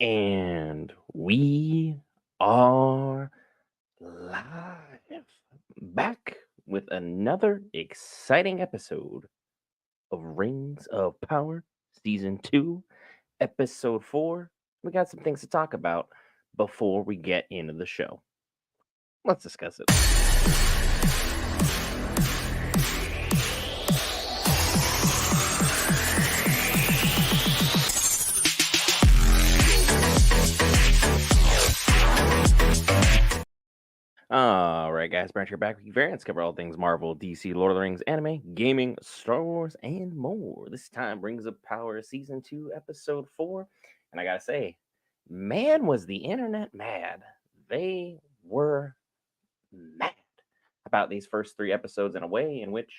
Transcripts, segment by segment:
And we are live back with another exciting episode of Rings of Power Season 2, Episode 4. We got some things to talk about before we get into the show. Let's discuss it. All right, guys, Branch here back with Geek Variants. Cover all things Marvel, DC, Lord of the Rings, anime, gaming, Star Wars, and more. This time, Rings of Power Season 2, Episode 4. And I gotta say, man, was the internet mad. They were mad about these first 3 episodes in a way in which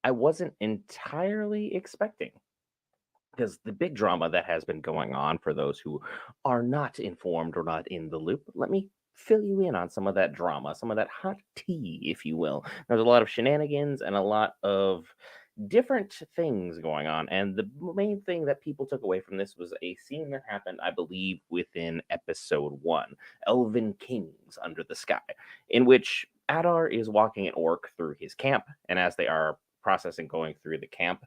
I wasn't entirely expecting. Because the big drama that has been going on, for those who are not informed or not in the loop, let me fill you in on some of that drama, some of that hot tea, if you will. There's a lot of shenanigans and a lot of different things going on. And the main thing that people took away from this was a scene that happened, I believe, within episode 1, Elven Kings Under the Sky, in which Adar is walking an orc through his camp. And as they are processing going through the camp,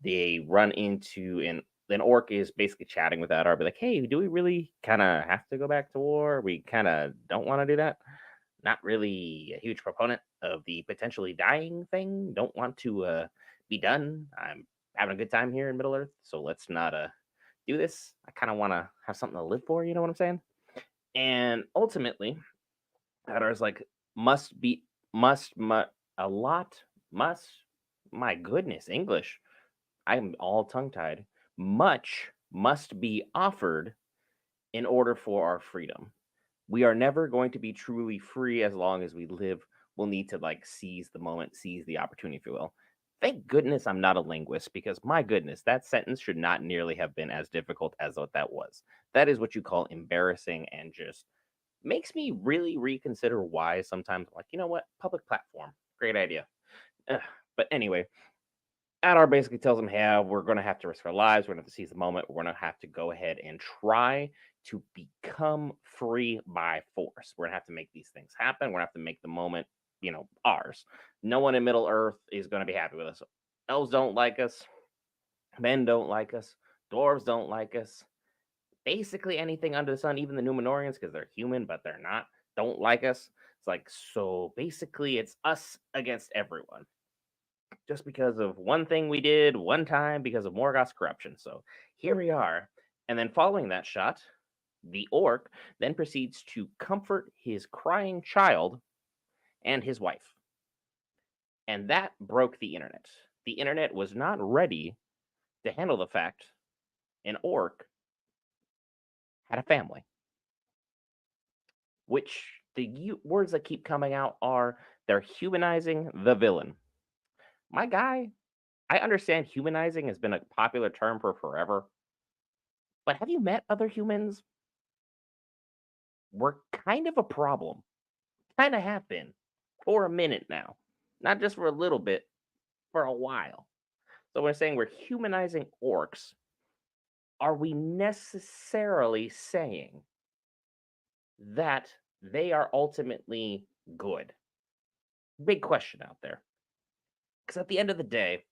they run into an orc is basically chatting with Adar, be like, "Hey, do we really kind of have to go back to war? We kind of don't want to do that. Not really a huge proponent of the potentially dying thing. Don't want to be done. I'm having a good time here in Middle Earth, so let's not do this. I kind of want to have something to live for. You know what I'm saying?" And ultimately, Adar's like, "Must be must a lot must. My goodness, English." I'm all tongue tied. Much must be offered in order for our freedom. We are never going to be truly free as long as we live. We'll need to seize the moment, seize the opportunity, if you will. Thank goodness I'm not a linguist, because my goodness, that sentence should not nearly have been as difficult as what that was. That is what you call embarrassing, and just makes me really reconsider why sometimes I'm like, you know what, public platform, great idea. Ugh. But anyway, Adar basically tells him, "Hey, we're going to have to risk our lives. We're going to have to seize the moment. We're going to have to go ahead and try to become free by force. We're going to have to make these things happen. We're going to have to make the moment, ours. No one in Middle Earth is going to be happy with us. Elves don't like us. Men don't like us. Dwarves don't like us. Basically anything under the sun, even the Numenorians, because they're human, but they're not, don't like us. It's like, so basically it's us against everyone, just because of one thing we did one time because of Morgoth's corruption. So here we are." And then following that shot, the orc then proceeds to comfort his crying child and his wife. And that broke the internet. The internet was not ready to handle the fact an orc had a family, which the words that keep coming out are, they're humanizing the villain. My guy, I understand humanizing has been a popular term for forever, but have you met other humans? We're kind of a problem. Kind of have been for a minute now. Not just for a little bit, for a while. So we're saying we're humanizing orcs. Are we necessarily saying that they are ultimately good? Big question out there. Because at the end of the day,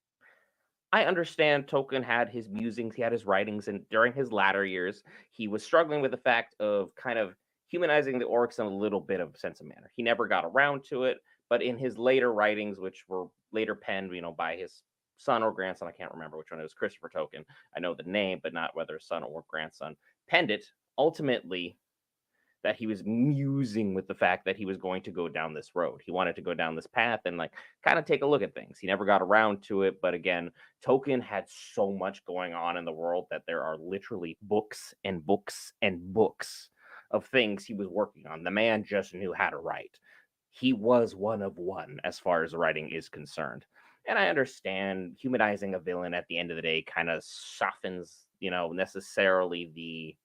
I understand Tolkien had his musings, he had his writings, and during his latter years, he was struggling with the fact of kind of humanizing the orcs in a little bit of sense of manner. He never got around to it, but in his later writings, which were later penned, by his son or grandson, I can't remember which one it was, Christopher Tolkien. I know the name, but not whether son or grandson penned it. Ultimately, that he was musing with the fact that he was going to go down this road. He wanted to go down this path and kind of take a look at things. He never got around to it, but again, Tolkien had so much going on in the world that there are literally books and books and books of things he was working on. The man just knew how to write. He was one of one as far as writing is concerned. And I understand humanizing a villain at the end of the day kind of softens, necessarily the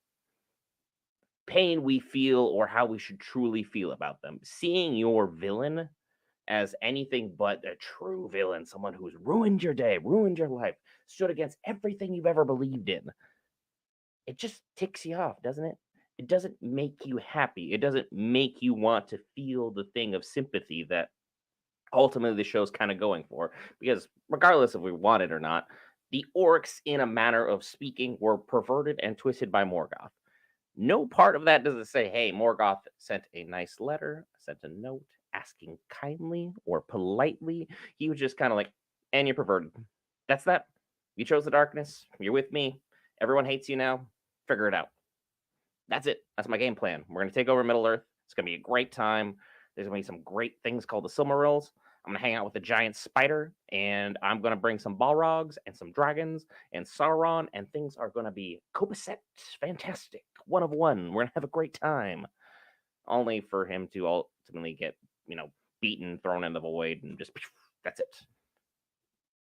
pain we feel or how we should truly feel about them. Seeing your villain as anything but a true villain, someone who's ruined your day, ruined your life, stood against everything you've ever believed in, it just ticks you off, doesn't it? It doesn't make you happy. It doesn't make you want to feel the thing of sympathy that ultimately the show's kind of going for. Because regardless if we want it or not, the orcs, in a manner of speaking, were perverted and twisted by Morgoth. No part of that does it say, hey, Morgoth sent a nice letter, sent a note asking kindly or politely. He was just kind of like, and you're perverted. That's that. You chose the darkness. You're with me. Everyone hates you now. Figure it out. That's it. That's my game plan. We're going to take over Middle Earth. It's going to be a great time. There's going to be some great things called the Silmarils. I'm going to hang out with a giant spider, and I'm going to bring some Balrogs and some dragons and Sauron, and things are going to be copacetic, fantastic, one of one. We're going to have a great time. Only for him to ultimately get, beaten, thrown in the void, and just that's it.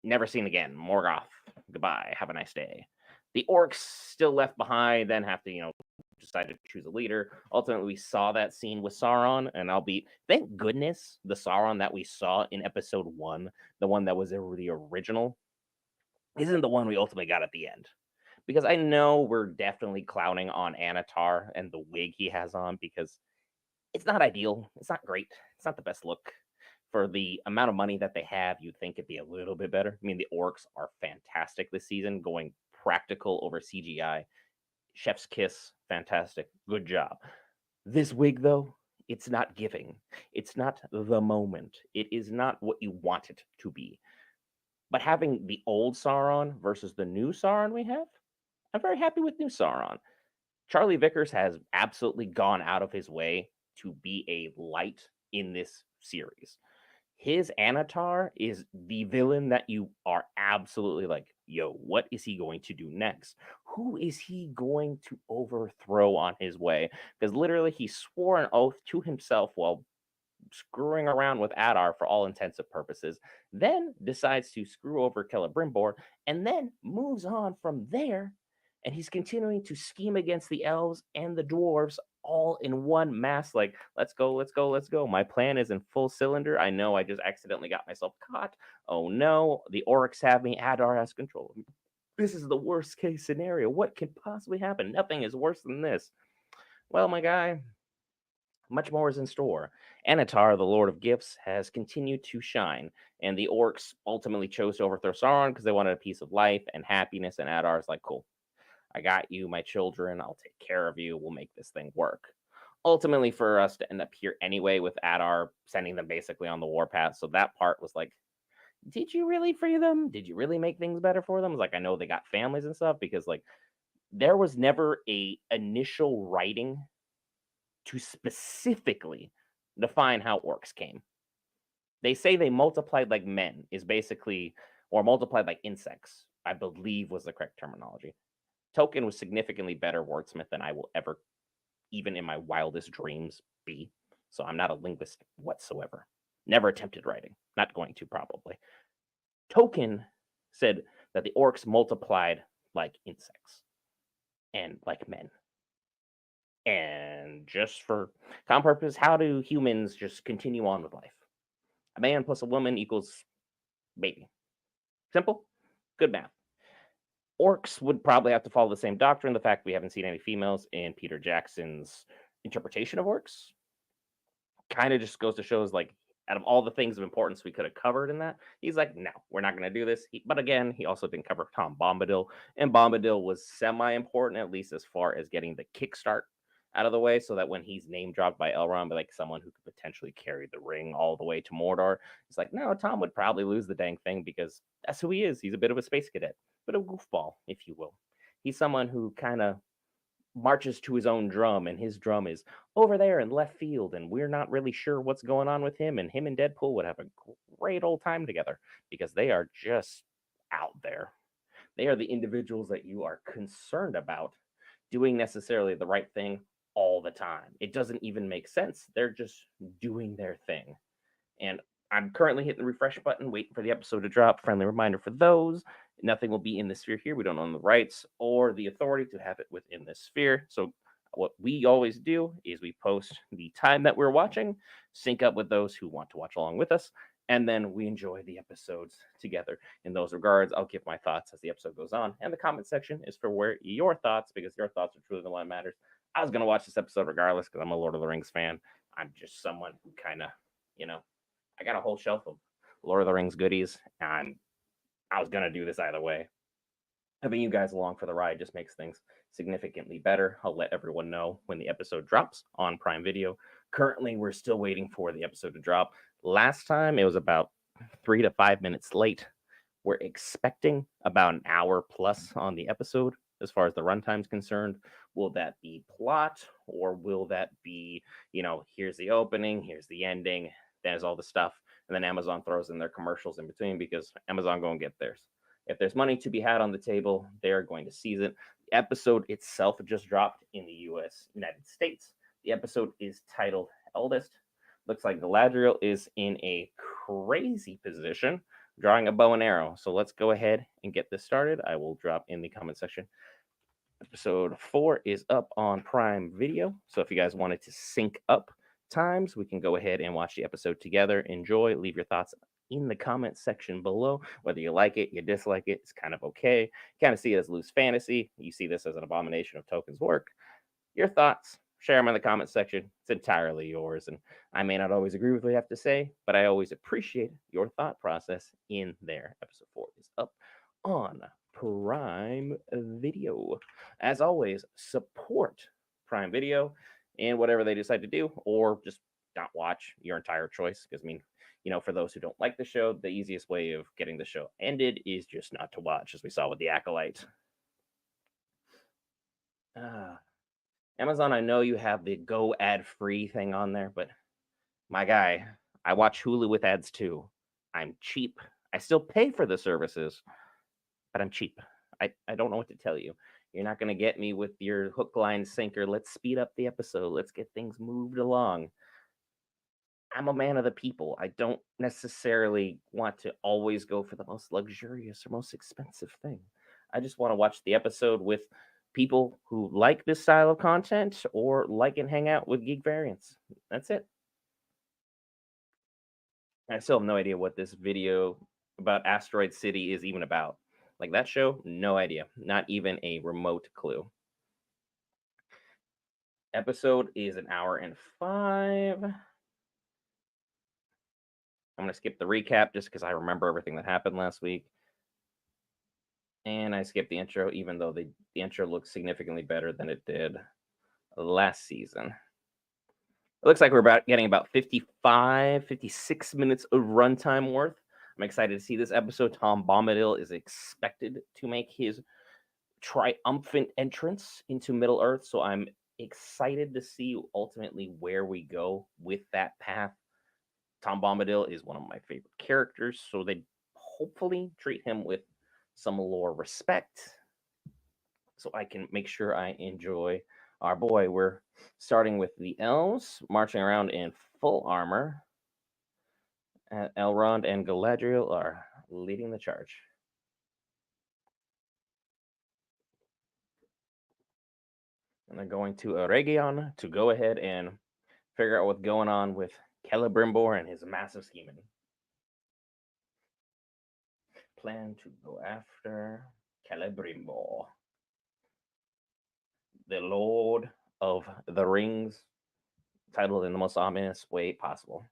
Never seen again. Morgoth, goodbye. Have a nice day. The orcs still left behind, then have to, decide to choose a leader. Ultimately, we saw that scene with Sauron, and thank goodness the Sauron that we saw in episode 1, the one that was the original, isn't the one we ultimately got at the end. Because I know we're definitely clowning on Anatar and the wig he has on, because it's not ideal. It's not great. It's not the best look. For the amount of money that they have, you'd think it'd be a little bit better. I mean, the orcs are fantastic this season, going practical over CGI. Chef's kiss, fantastic. Good job. This wig, though, it's not giving. It's not the moment. It is not what you want it to be. But having the old Sauron versus the new Sauron we have, I'm very happy with new Sauron. Charlie Vickers has absolutely gone out of his way to be a light in this series. His Anatar is the villain that you are absolutely like, yo, what is he going to do next? Who is he going to overthrow on his way? Because literally, he swore an oath to himself while screwing around with Adar for all intents and purposes, then decides to screw over Celebrimbor, and then moves on from there. And he's continuing to scheme against the elves and the dwarves all in one mass. Like, let's go, let's go, let's go. My plan is in full cylinder. I know I just accidentally got myself caught. Oh no, the orcs have me. Adar has control of me. This is the worst case scenario. What can possibly happen? Nothing is worse than this. Well, my guy, much more is in store. Anatar, the Lord of Gifts, has continued to shine, and the orcs ultimately chose to overthrow Sauron because they wanted a piece of life and happiness, and Adar's like, cool, I got you, my children, I'll take care of you, we'll make this thing work. Ultimately, for us to end up here anyway, with Adar sending them basically on the warpath, so that part was like, did you really free them? Did you really make things better for them? Like, I know they got families and stuff, because like, there was never a initial writing to specifically define how orcs came. They say they multiplied like men, is basically, or multiplied like insects, I believe was the correct terminology. Tolkien was significantly better wordsmith than I will ever, even in my wildest dreams, be. So I'm not a linguist whatsoever. Never attempted writing. Not going to, probably. Tolkien said that the orcs multiplied like insects and like men. And just for common purpose, how do humans just continue on with life? A man plus a woman equals baby. Simple, good math. Orcs would probably have to follow the same doctrine. The fact we haven't seen any females in Peter Jackson's interpretation of orcs kind of just goes to show, is like, out of all the things of importance we could have covered in that, he's like, no, we're not going to do this. But again, he also didn't cover Tom Bombadil, and Bombadil was semi-important, at least as far as getting the kickstart out of the way, so that when he's name dropped by Elrond, by like someone who could potentially carry the ring all the way to Mordor, it's like, no, Tom would probably lose the dang thing, because that's who he is. He's a bit of a space cadet, but a goofball, if you will. He's someone who kind of marches to his own drum, and his drum is over there in left field, and we're not really sure what's going on with him. And him and Deadpool would have a great old time together, because they are just out there. They are the individuals that you are concerned about doing necessarily the right thing all the time. It doesn't even make sense. They're just doing their thing. And I'm currently hitting the refresh button, waiting for the episode to drop. Friendly reminder for those: nothing will be in the sphere here. We don't own the rights or the authority to have it within this sphere. So what we always do is we post the time that we're watching, sync up with those who want to watch along with us, and then we enjoy the episodes together. In those regards, I'll give my thoughts as the episode goes on, and the comment section is for where your thoughts, because your thoughts are truly the one that matters. I was gonna watch this episode regardless because I'm a Lord of the Rings fan. I'm just someone who kind of, you know, I got a whole shelf of Lord of the Rings goodies, and I was gonna do this either way. Having you guys along for the ride just makes things significantly better. I'll let everyone know when the episode drops on Prime Video. Currently, we're still waiting for the episode to drop. Last time it was about 3 to 5 minutes late. We're expecting about an hour plus on the episode as far as the runtime's concerned. Will that be plot, or will that be, here's the opening, here's the ending, there's all the stuff, and then Amazon throws in their commercials in between because Amazon go and get theirs. If there's money to be had on the table, they're going to seize it. The episode itself just dropped in the United States. The episode is titled Eldest. Looks like Galadriel is in a crazy position, drawing a bow and arrow. So let's go ahead and get this started. I will drop in the comment section. Episode 4 is up on Prime Video. So if you guys wanted to sync up times, we can go ahead and watch the episode together. Enjoy. Leave your thoughts in the comment section below. Whether you like it, you dislike it, it's kind of okay. You kind of see it as loose fantasy. You see this as an abomination of Tolkien's work. Your thoughts, share them in the comment section. It's entirely yours. And I may not always agree with what you have to say, but I always appreciate your thought process in there. Episode 4 is up on Prime Video. As always, support Prime Video in whatever they decide to do, or just not watch, your entire choice. Because, for those who don't like the show, the easiest way of getting the show ended is just not to watch, as we saw with The Acolyte. Amazon, I know you have the go ad free thing on there, but my guy, I watch Hulu with ads too. I'm cheap. I still pay for the services, but I'm cheap. I don't know what to tell you. You're not going to get me with your hook, line, sinker. Let's speed up the episode. Let's get things moved along. I'm a man of the people. I don't necessarily want to always go for the most luxurious or most expensive thing. I just want to watch the episode with people who like this style of content or like and hang out with Geek Variants. That's it. I still have no idea what this video about Asteroid City is even about. Like that show, no idea. Not even a remote clue. Episode is an hour and 5. I'm going to skip the recap just because I remember everything that happened last week. And I skipped the intro, even though the intro looks significantly better than it did last season. It looks like we're getting about 55, 56 minutes of runtime worth. I'm excited to see this episode. Tom Bombadil is expected to make his triumphant entrance into Middle Earth, so I'm excited to see ultimately where we go with that path. Tom Bombadil is one of my favorite characters, so they hopefully treat him with some lore respect so I can make sure I enjoy our boy. We're starting with the elves marching around in full armor. Elrond and Galadriel are leading the charge. And they're going to Eregion to go ahead and figure out what's going on with Celebrimbor and his massive scheming. Plan to go after Celebrimbor, the Lord of the Rings, titled in the most ominous way possible.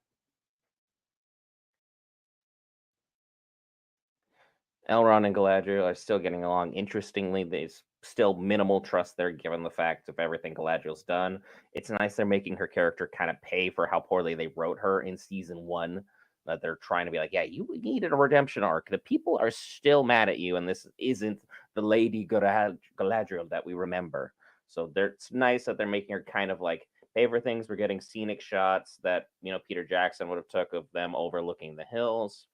Elrond and Galadriel are still getting along interestingly. There's still minimal trust there, given the fact of everything Galadriel's done. It's nice they're making her character kind of pay for how poorly they wrote her in season 1. That they're trying to be like, yeah, you needed a redemption arc. The people are still mad at you, and this isn't the Lady Galadriel that we remember. So it's nice that they're making her kind of like pay for things. We're getting scenic shots that Peter Jackson would have took of them overlooking the hills.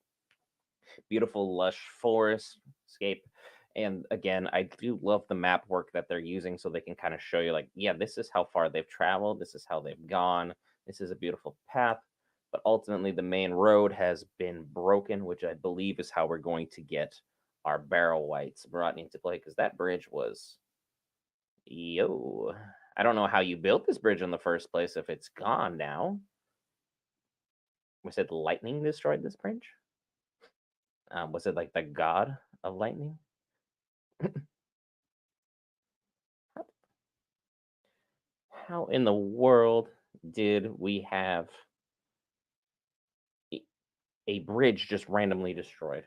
Beautiful lush forest scape. And again, I do love the map work that they're using, so they can kind of show you like, yeah, this is how far they've traveled, this is how they've gone, this is a beautiful path. But ultimately the main road has been broken, which I believe is how we're going to get our barrel whites brought into play, because that bridge was I don't know how you built this bridge in the first place if it's gone now. Was it lightning destroyed this bridge? Was it like the god of lightning? How in the world did we have a a bridge just randomly destroyed?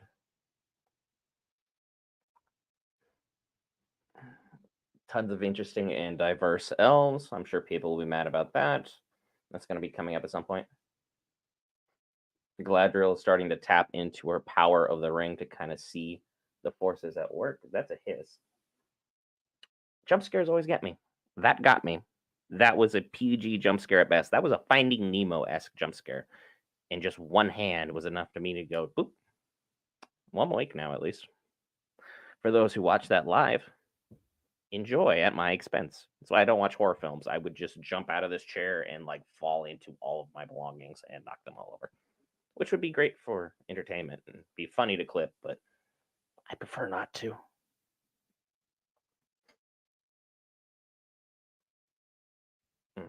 Tons of interesting and diverse elves. I'm sure people will be mad about that. That's going to be coming up at some point. Gladriel is starting to tap into her power of the ring to kind of see the forces at work. That's a hiss. Jump scares always get me. That got me. That was a PG jump scare at best. That was a Finding Nemo esque jump scare. And just one hand was enough for me to go, boop. Well, I'm awake now, at least. For those who watch that live, enjoy at my expense. That's why I don't watch horror films. I would just jump out of this chair and like fall into all of my belongings and knock them all over, which would be great for entertainment and be funny to clip, but I prefer not to. Mm.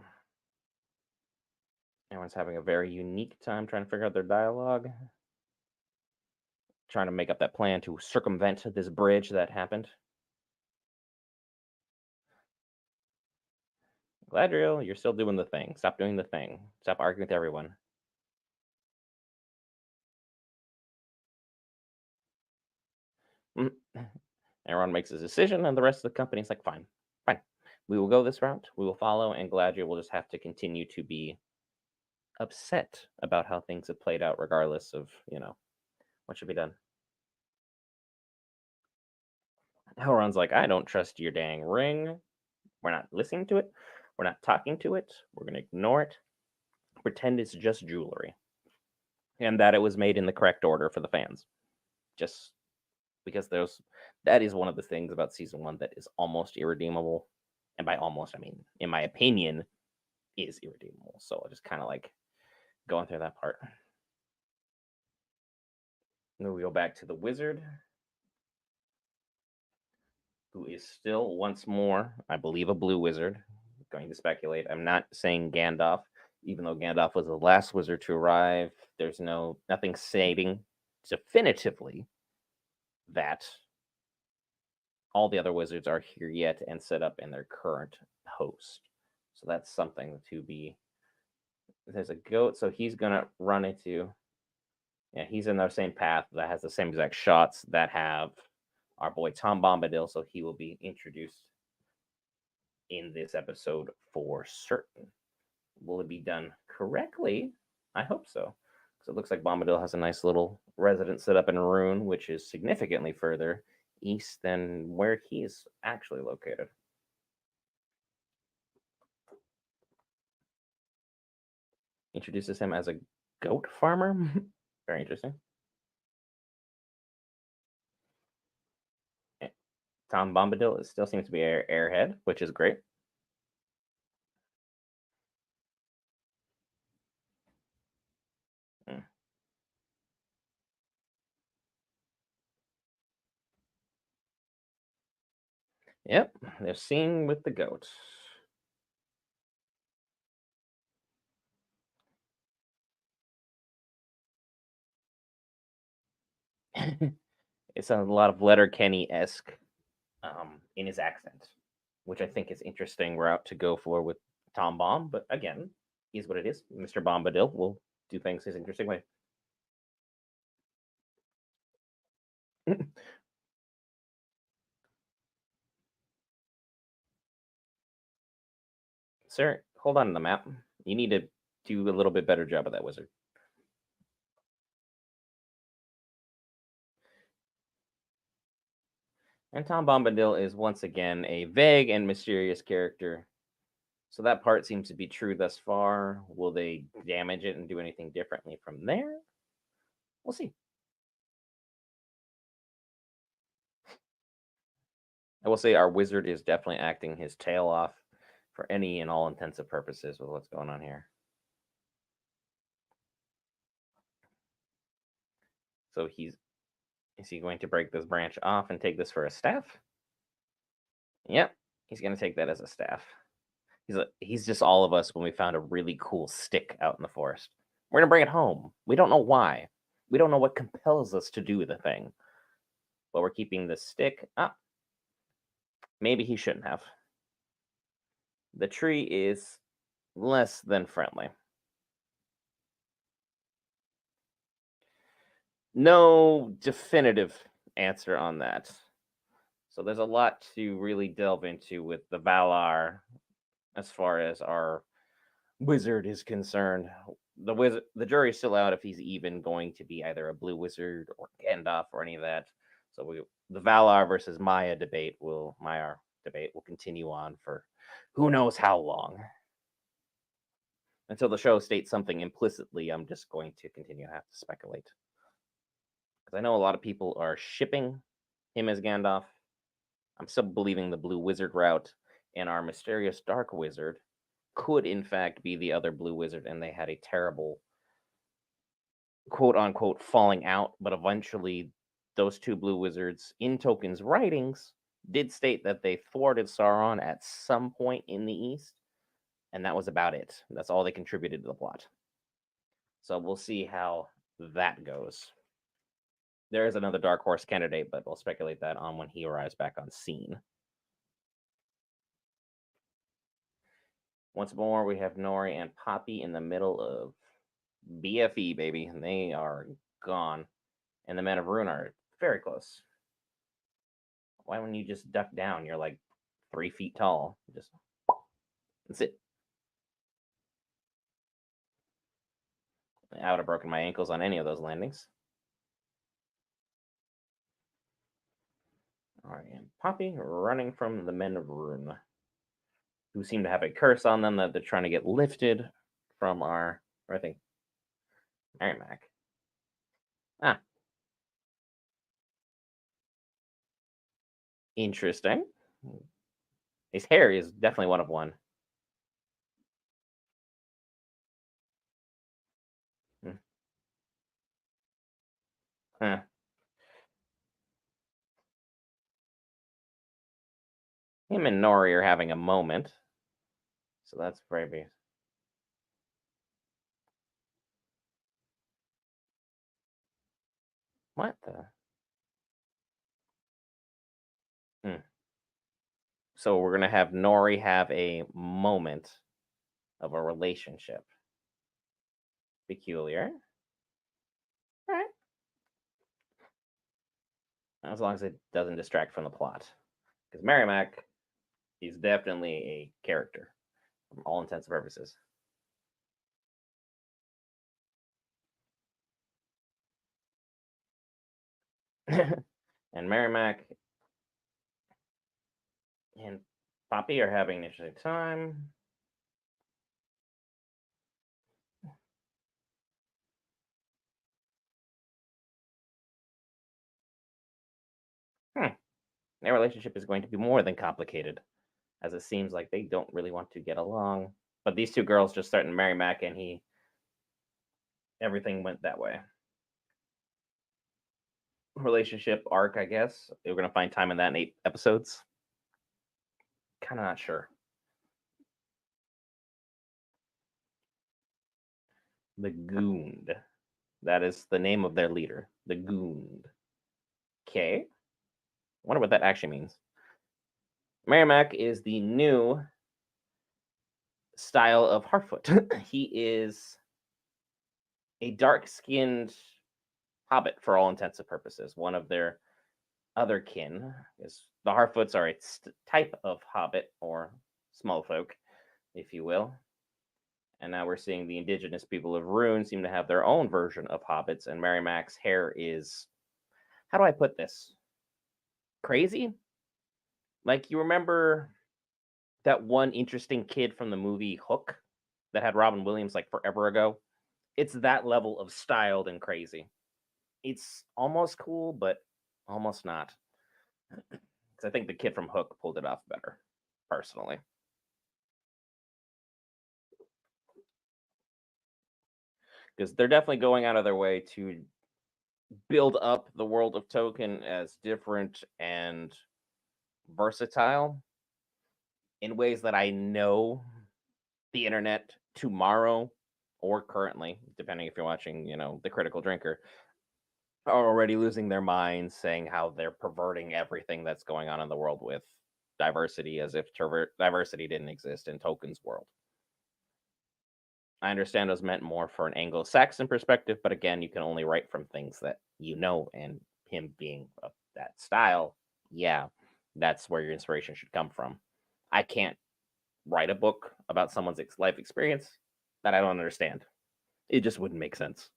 Everyone's having a very unique time trying to figure out their dialogue, trying to make up that plan to circumvent this bridge that happened. Gladriel, you're still doing the thing. Stop doing the thing. Stop arguing with everyone. Mm. Everyone makes a decision, and the rest of the company's like, fine, fine. We will go this route. We will follow, and Gladriel will just have to continue to be upset about how things have played out, regardless of, what should be done. Elrond's like, I don't trust your dang ring. We're not listening to it. We're not talking to it. We're going to ignore it. Pretend it's just jewelry. And that it was made in the correct order for the fans. Just because that is one of the things about season one that is almost irredeemable. And by almost, I mean, in my opinion, is irredeemable. So I'll just kind of like going through that part. Then we go back to the wizard, who is still once more, I believe, a blue wizard. Going to speculate. I'm not saying Gandalf, even though Gandalf was the last wizard to arrive. There's nothing stating definitively that all the other wizards are here yet and set up in their current post. So that's something to be. There's a goat, so he's gonna run into. Yeah, he's in the same path that has the same exact shots that have our boy Tom Bombadil, so he will be introduced in this episode for certain. Will it be done correctly? I hope so. Because it looks like Bombadil has a nice little residence set up in Rune, which is significantly further east than where he's actually located. Introduces him as a goat farmer. Very interesting. Tom Bombadil still seems to be airhead, which is great. Mm. Yep, they're seeing with the goat. It's a lot of Letterkenny esque in his accent, which I think is interesting route to go for with Tom Bomb. But again, is what it is. Mr. Bombadil will do things his interesting way. Sir, hold on to the map. You need to do a little bit better job of that, wizard. And Tom Bombadil is once again a vague and mysterious character. So that part seems to be true thus far. Will they damage it and do anything differently from there? We'll see. I will say our wizard is definitely acting his tail off for any and all intensive purposes with what's going on here. So is he going to break this branch off and take this for a staff? Yep, he's going to take that as a staff. He's just all of us when we found a really cool stick out in the forest. We're going to bring it home. We don't know why. We don't know what compels us to do the thing. But we're keeping the stick. Maybe he shouldn't have. The tree is less than friendly. No definitive answer on that. So there's a lot to really delve into with the Valar as far as our wizard is concerned. The jury's still out if he's even going to be either a blue wizard or Gandalf or any of that. So the Valar versus Maiar debate will continue on for who knows how long. Until the show states something implicitly, I'm just going to continue to have to speculate. Because I know a lot of people are shipping him as Gandalf. I'm still believing the blue wizard route, and our mysterious dark wizard could in fact be the other blue wizard, and they had a terrible quote unquote falling out, but eventually those two blue wizards in Tolkien's writings did state that they thwarted Sauron at some point in the East, and that was about it. That's all they contributed to the plot. So we'll see how that goes. There is another dark horse candidate, but we'll speculate that on when he arrives back on scene. Once more, we have Nori and Poppy in the middle of BFE, baby. And they are gone. And the Men of Rune are very close. Why wouldn't you just duck down? You're like 3 feet tall. That's it. I would have broken my ankles on any of those landings. All right, and Poppy running from the Men of Rune, who seem to have a curse on them that they're trying to get lifted from our, I think, Merrimack. Interesting. His hair is definitely one of one. Huh. Him and Nori are having a moment. So that's very. What the? So we're going to have Nori have a moment of a relationship. Peculiar. All right. As long as it doesn't distract from the plot. Because Merrimack is definitely a character from all intents and purposes. And Merrimack and Poppy are having an interesting time. Their relationship is going to be more than complicated, as it seems like they don't really want to get along. But these two girls just starting Merrimack, and everything went that way. Relationship arc, I guess. We're going to find time in that in 8 episodes. Kind of not sure. The Goond. That is the name of their leader. The Goond. Okay. Wonder what that actually means. Merrimack is the new style of Harfoot. He is a dark-skinned hobbit for all intents and purposes. One of their other kin. Is the Harfoots are a type of hobbit or small folk, if you will. And now we're seeing the indigenous people of Rune seem to have their own version of hobbits, and Merrimack's hair is, how do I put this? Crazy? Like, you remember that one interesting kid from the movie Hook that had Robin Williams like forever ago? It's that level of styled and crazy. It's almost cool, but almost not. Because I think the kid from Hook pulled it off better, personally. Because they're definitely going out of their way to build up the world of Tolkien as different and versatile in ways that I know the internet tomorrow or currently, depending if you're watching, The Critical Drinker, are already losing their minds, saying how they're perverting everything that's going on in the world with diversity, as if diversity didn't exist in Tolkien's world. I understand it was meant more for an Anglo-Saxon perspective, but again, you can only write from things that you know, and him being of that style, yeah, that's where your inspiration should come from. I can't write a book about someone's life experience that I don't understand. It just wouldn't make sense.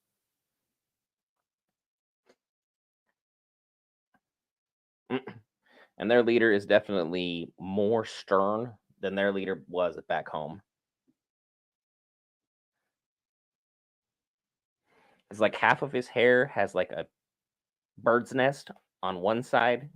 And their leader is definitely more stern than their leader was back home. It's like half of his hair has like a bird's nest on one side.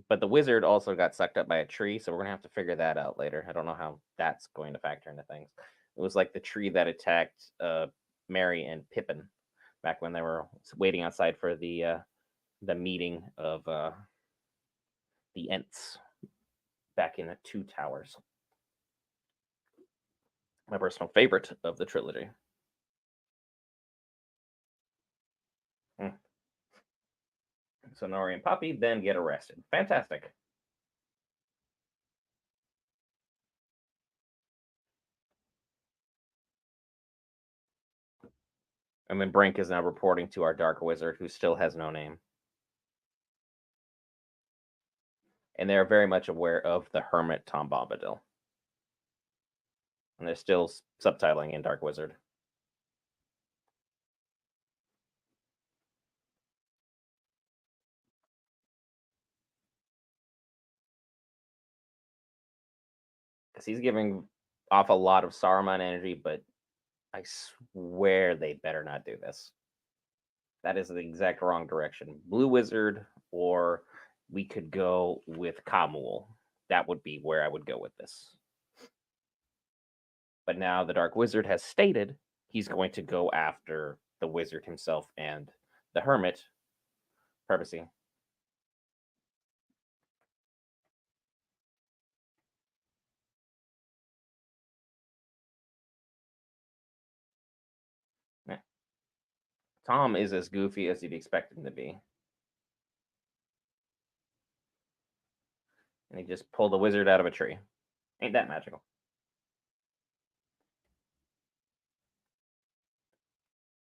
But the wizard also got sucked up by a tree, so we're gonna have to figure that out later. I don't know how that's going to factor into things. It was like the tree that attacked Mary and Pippin back when they were waiting outside for the meeting of the Ents back in the Two Towers. My personal favorite of the trilogy. Hmm. So Nori and Poppy then get arrested. Fantastic. And then Brink is now reporting to our Dark Wizard, who still has no name. And they are very much aware of the hermit Tom Bombadil. And they're still subtitling in Dark Wizard. Because he's giving off a lot of Saruman energy, but I swear they better not do this. That is the exact wrong direction. Blue Wizard, or we could go with Kamul. That would be where I would go with this. But now the Dark Wizard has stated he's going to go after the wizard himself and the hermit, purposely. Tom is as goofy as you'd expect him to be. And he just pulled the wizard out of a tree. Ain't that magical?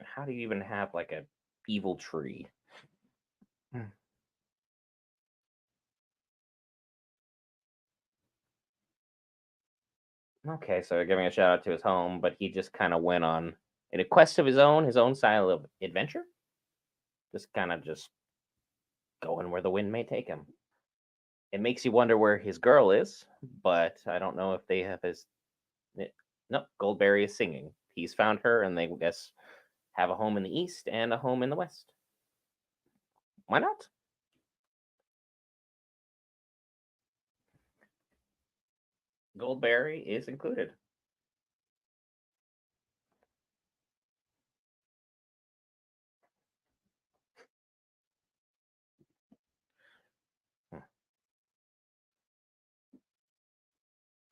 How do you even have like a evil tree? Okay, so giving a shout out to his home, but he just kind of went on in a quest of his own style of adventure. Just kind of just going where the wind may take him. It makes you wonder where his girl is, but I don't know if they have his. No, Goldberry is singing. He's found her, and they guess have a home in the east and a home in the west. Why not? Goldberry is included.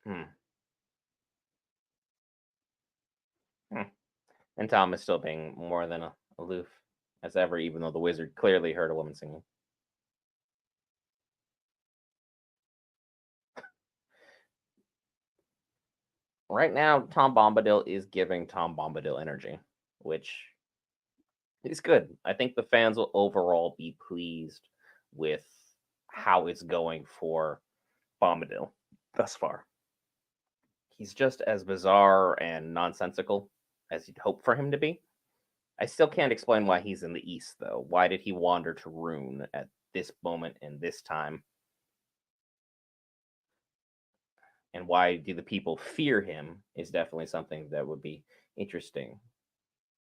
Hmm. Hmm. And Tom is still being more than aloof as ever, even though the wizard clearly heard a woman singing. Right now, Tom Bombadil is giving Tom Bombadil energy, which is good. I think the fans will overall be pleased with how it's going for Bombadil thus far. He's just as bizarre and nonsensical as you'd hope for him to be. I still can't explain why he's in the East, though. Why did he wander to Rune at this moment and this time? And why do the people fear him is definitely something that would be interesting.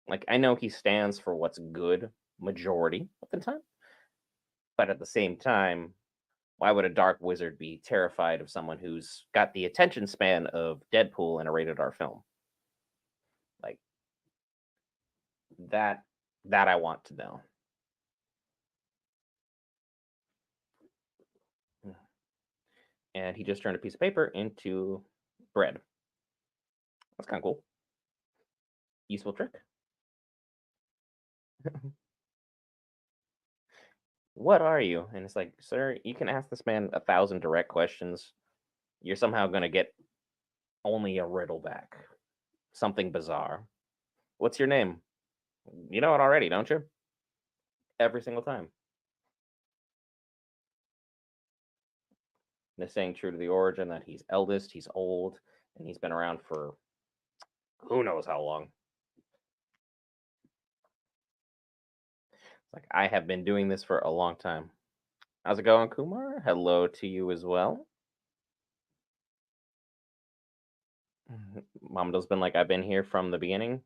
Like, I know he stands for what's good majority of the time, but at the same time, why would a dark wizard be terrified of someone who's got the attention span of Deadpool in a rated R film? Like that I want to know. and he just turned a piece of paper into bread. That's kind of cool. Useful trick. What are you? And it's like, sir, you can ask this man 1,000 direct questions. You're somehow going to get only a riddle back. Something bizarre. What's your name? You know it already, don't you? Every single time. They're staying true to the origin that he's eldest, he's old, and he's been around for who knows how long. It's like, I have been doing this for a long time. How's it going, Kumar? Hello to you as well. Mamdo's been like, I've been here from the beginning.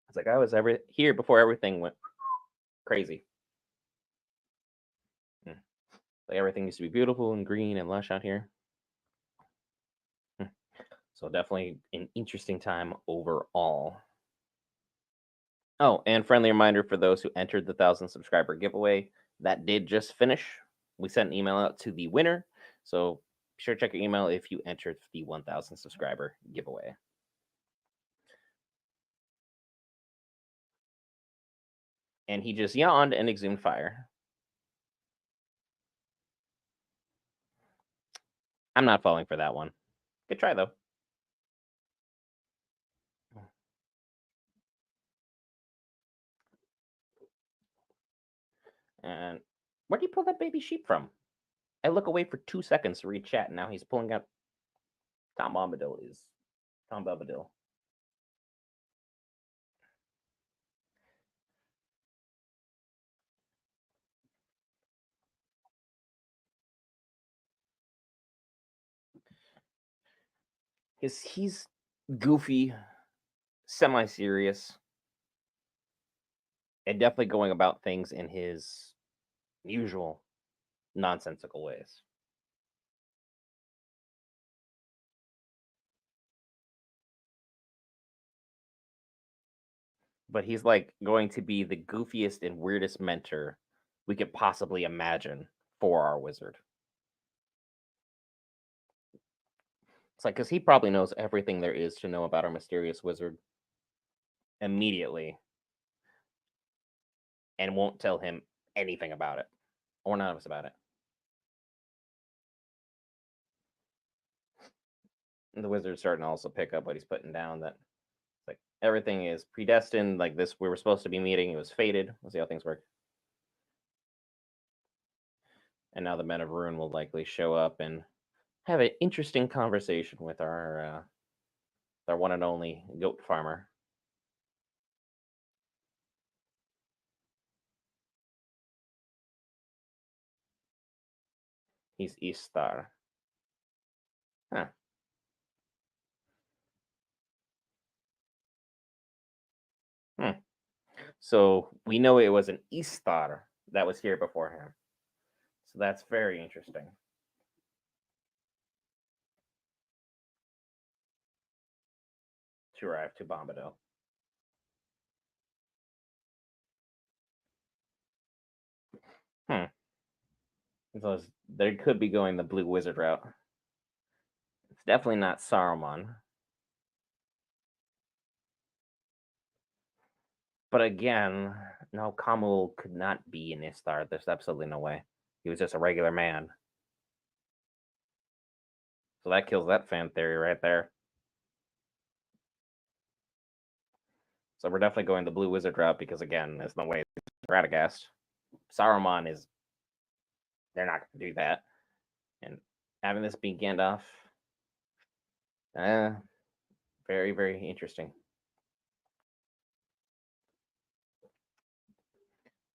It's like, I was here before everything went crazy. Like, everything used to be beautiful and green and lush out here. So definitely an interesting time overall. Oh, and friendly reminder for those who entered the 1,000 subscriber giveaway, that did just finish. We sent an email out to the winner. So be sure to check your email if you entered the 1,000 subscriber giveaway. And he just yawned and exhumed fire. I'm not falling for that one. Good try, though. And where would you pull that baby sheep from? I look away for 2 seconds to read chat, and now he's pulling out Tom Bombadil is Tom Bombadil. He's goofy, semi-serious, and definitely going about things in his usual nonsensical ways. But he's like going to be the goofiest and weirdest mentor we could possibly imagine for our wizard. It's like, because he probably knows everything there is to know about our mysterious wizard immediately and won't tell him anything about it or none of us about it. And the wizard's starting to also pick up what he's putting down, that like everything is predestined. Like this, we were supposed to be meeting, it was fated. We'll see how things work. And now the Men of Ruin will likely show up and have an interesting conversation with our one and only goat farmer. He's Istar. Huh. So we know it was an Istar that was here before him. So that's very interesting. To arrive to Bombadil. So they could be going the Blue Wizard route. It's definitely not Saruman. But again, no, Kamul could not be an Istar. There's absolutely no way. He was just a regular man. So that kills that fan theory right there. So we're definitely going the Blue Wizard route because, again, there's no way Radagast. Saruman is. They're not going to do that. And having this be Gandalf, very, very interesting.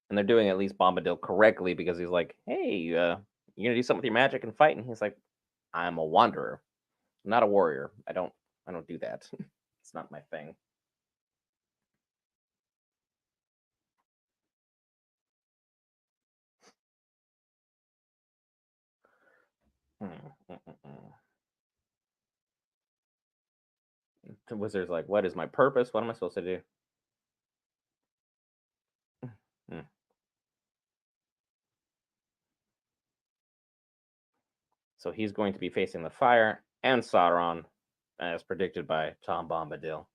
And they're doing at least Bombadil correctly because he's like, hey, you gonna do something with your magic and fight? And he's like, I'm a wanderer, I'm not a warrior. I don't do that. It's not my thing. The wizard's like, what is my purpose? What am I supposed to do? So he's going to be facing the fire and Sauron, as predicted by Tom Bombadil.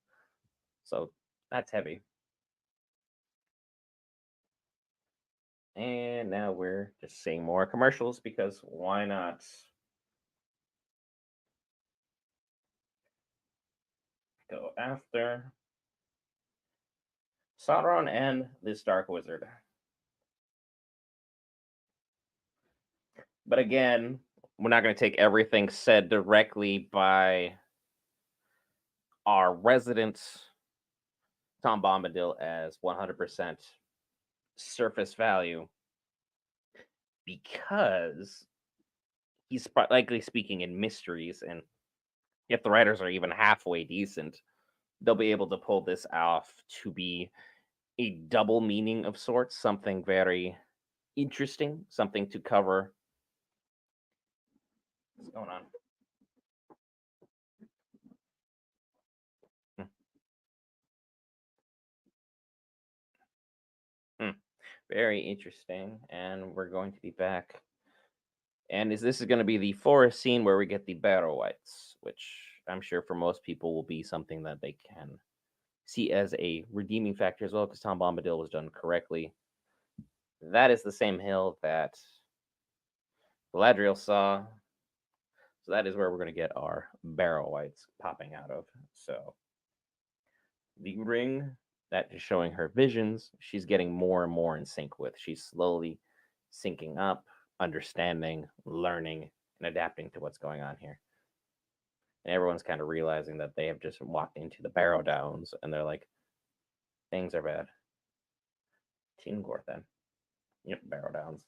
So that's heavy. And now we're just seeing more commercials because why not? Go after Sauron and this Dark Wizard. But again, we're not going to take everything said directly by our resident Tom Bombadil as 100% surface value because he's likely speaking in mysteries. And if the writers are even halfway decent, they'll be able to pull this off to be a double meaning of sorts, something very interesting, something to cover. What's going on? Hmm. Very interesting. And we're going to be back. And this is going to be the forest scene where we get the barrow whites, which I'm sure for most people will be something that they can see as a redeeming factor as well, because Tom Bombadil was done correctly. That is the same hill that Galadriel saw. So that is where we're going to get our barrow whites popping out of. So the ring that is showing her visions, she's getting more and more in sync with. She's slowly syncing up, understanding, learning, and adapting to what's going on here. And everyone's kind of realizing that they have just walked into the Barrow Downs, and they're like, things are bad. Tingor then. Yep, Barrow Downs.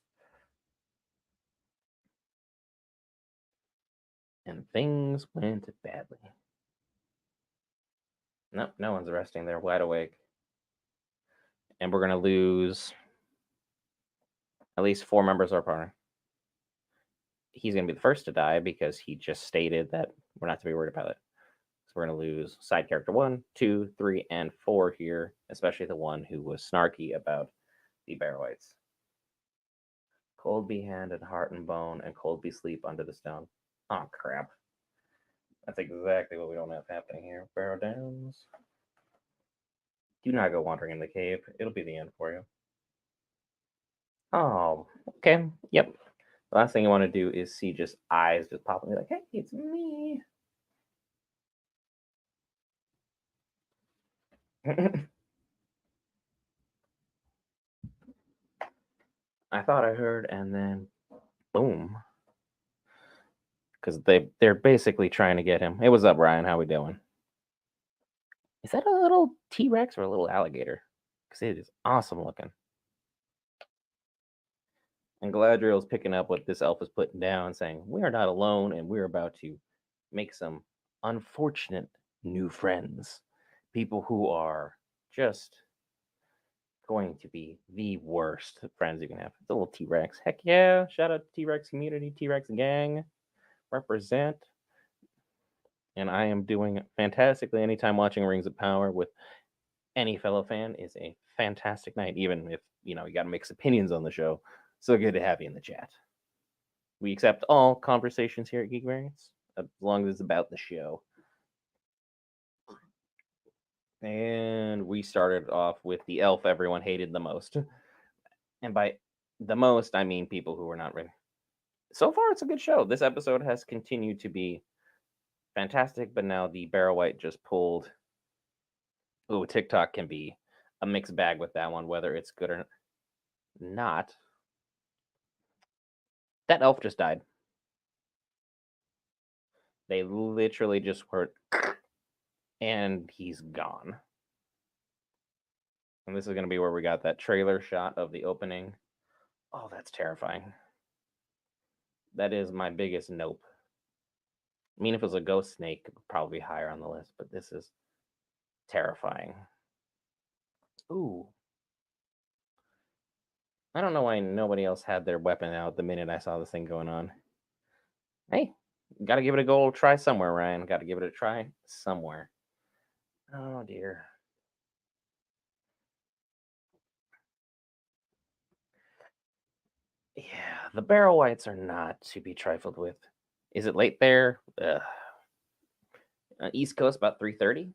And things went badly. Nope, no one's resting. They're wide awake. And we're going to lose at least 4 members of our party. He's going to be the first to die because he just stated that we're not to be worried about it. So we're going to lose side character 1, 2, 3, and 4 here, especially the one who was snarky about the Barrowites. Cold be hand and heart and bone, and cold be sleep under the stone. Oh, crap. That's exactly what we don't have happening here. Barrow Downs. Do not go wandering in the cave. It'll be the end for you. Oh, okay. Yep. The last thing you want to do is see just eyes just popping like, hey, it's me. I thought I heard, and then boom. Because they're basically trying to get him. Hey, what's up, Ryan? How we doing? Is that a little T-Rex or a little alligator? Because it is awesome looking. And Galadriel's picking up what this elf is putting down, saying, we are not alone, and we're about to make some unfortunate new friends. People who are just going to be the worst friends you can have. It's a little T-Rex. Heck yeah. Shout out to T-Rex community, T-Rex gang. Represent. And I am doing fantastically anytime watching Rings of Power with any fellow fan is a fantastic night, even if, you got mixed opinions on the show. So good to have you in the chat. We accept all conversations here at Geek Variants, as long as it's about the show. And we started off with the elf everyone hated the most. And by the most, I mean people who were not ready. So far, it's a good show. This episode has continued to be fantastic, but now the Barrow White just pulled. Ooh, TikTok can be a mixed bag with that one, whether it's good or not. That elf just died. They literally just were, and he's gone. And this is going to be where we got that trailer shot of the opening. Oh, that's terrifying. That is my biggest nope. I mean, if it was a ghost snake, it would probably be higher on the list, but this is terrifying. Ooh. I don't know why nobody else had their weapon out the minute I saw this thing going on. Hey, got to give it a go try somewhere, Ryan. Got to give it a try somewhere. Oh, dear. Yeah, the barrel whites are not to be trifled with. Is it late there? East Coast about 3:30,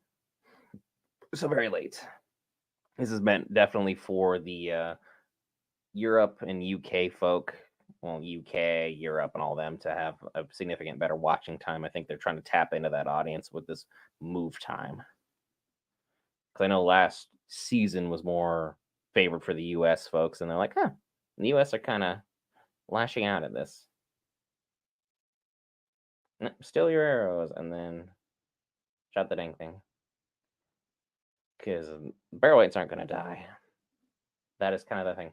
so very late. This has been definitely for the Europe and UK folk. Well, UK, Europe, and all them to have a significant better watching time. I think they're trying to tap into that audience with this move time. Because I know last season was more favored for the US folks, and they're like, huh, the US are kind of lashing out at this. Still your arrows, and then shot the dang thing. Because barrel weights aren't going to die. That is kind of the thing.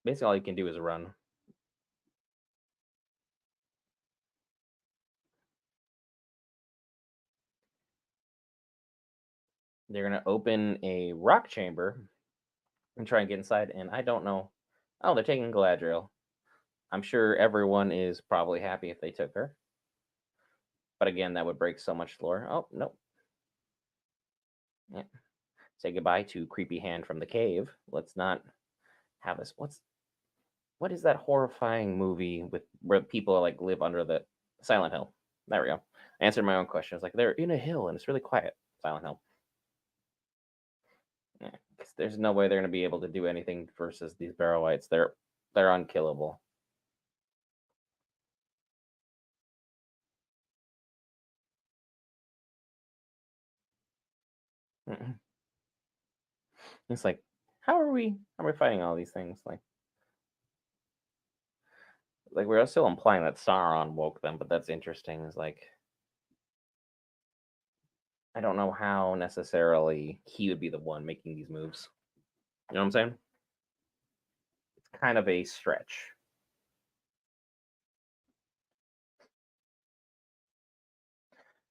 Basically, all you can do is run. They're going to open a rock chamber and try and get inside, and I don't know. Oh, they're taking Galadriel. I'm sure everyone is probably happy if they took her. But again, that would break so much lore. Oh, no. Yeah. Say goodbye to creepy hand from the cave. Let's not have this. What is that horrifying movie with where people like live under the Silent Hill? There we go. I answered my own question. It's like they're in a hill and it's really quiet. Silent Hill. Yeah, 'cause there's no way they're gonna be able to do anything versus these barrow whites. They're unkillable. Mm-mm. It's like, how are we fighting all these things? Like we're still implying that Sauron woke them, but that's interesting. Is like I don't know how necessarily he would be the one making these moves. You know what I'm saying? It's kind of a stretch.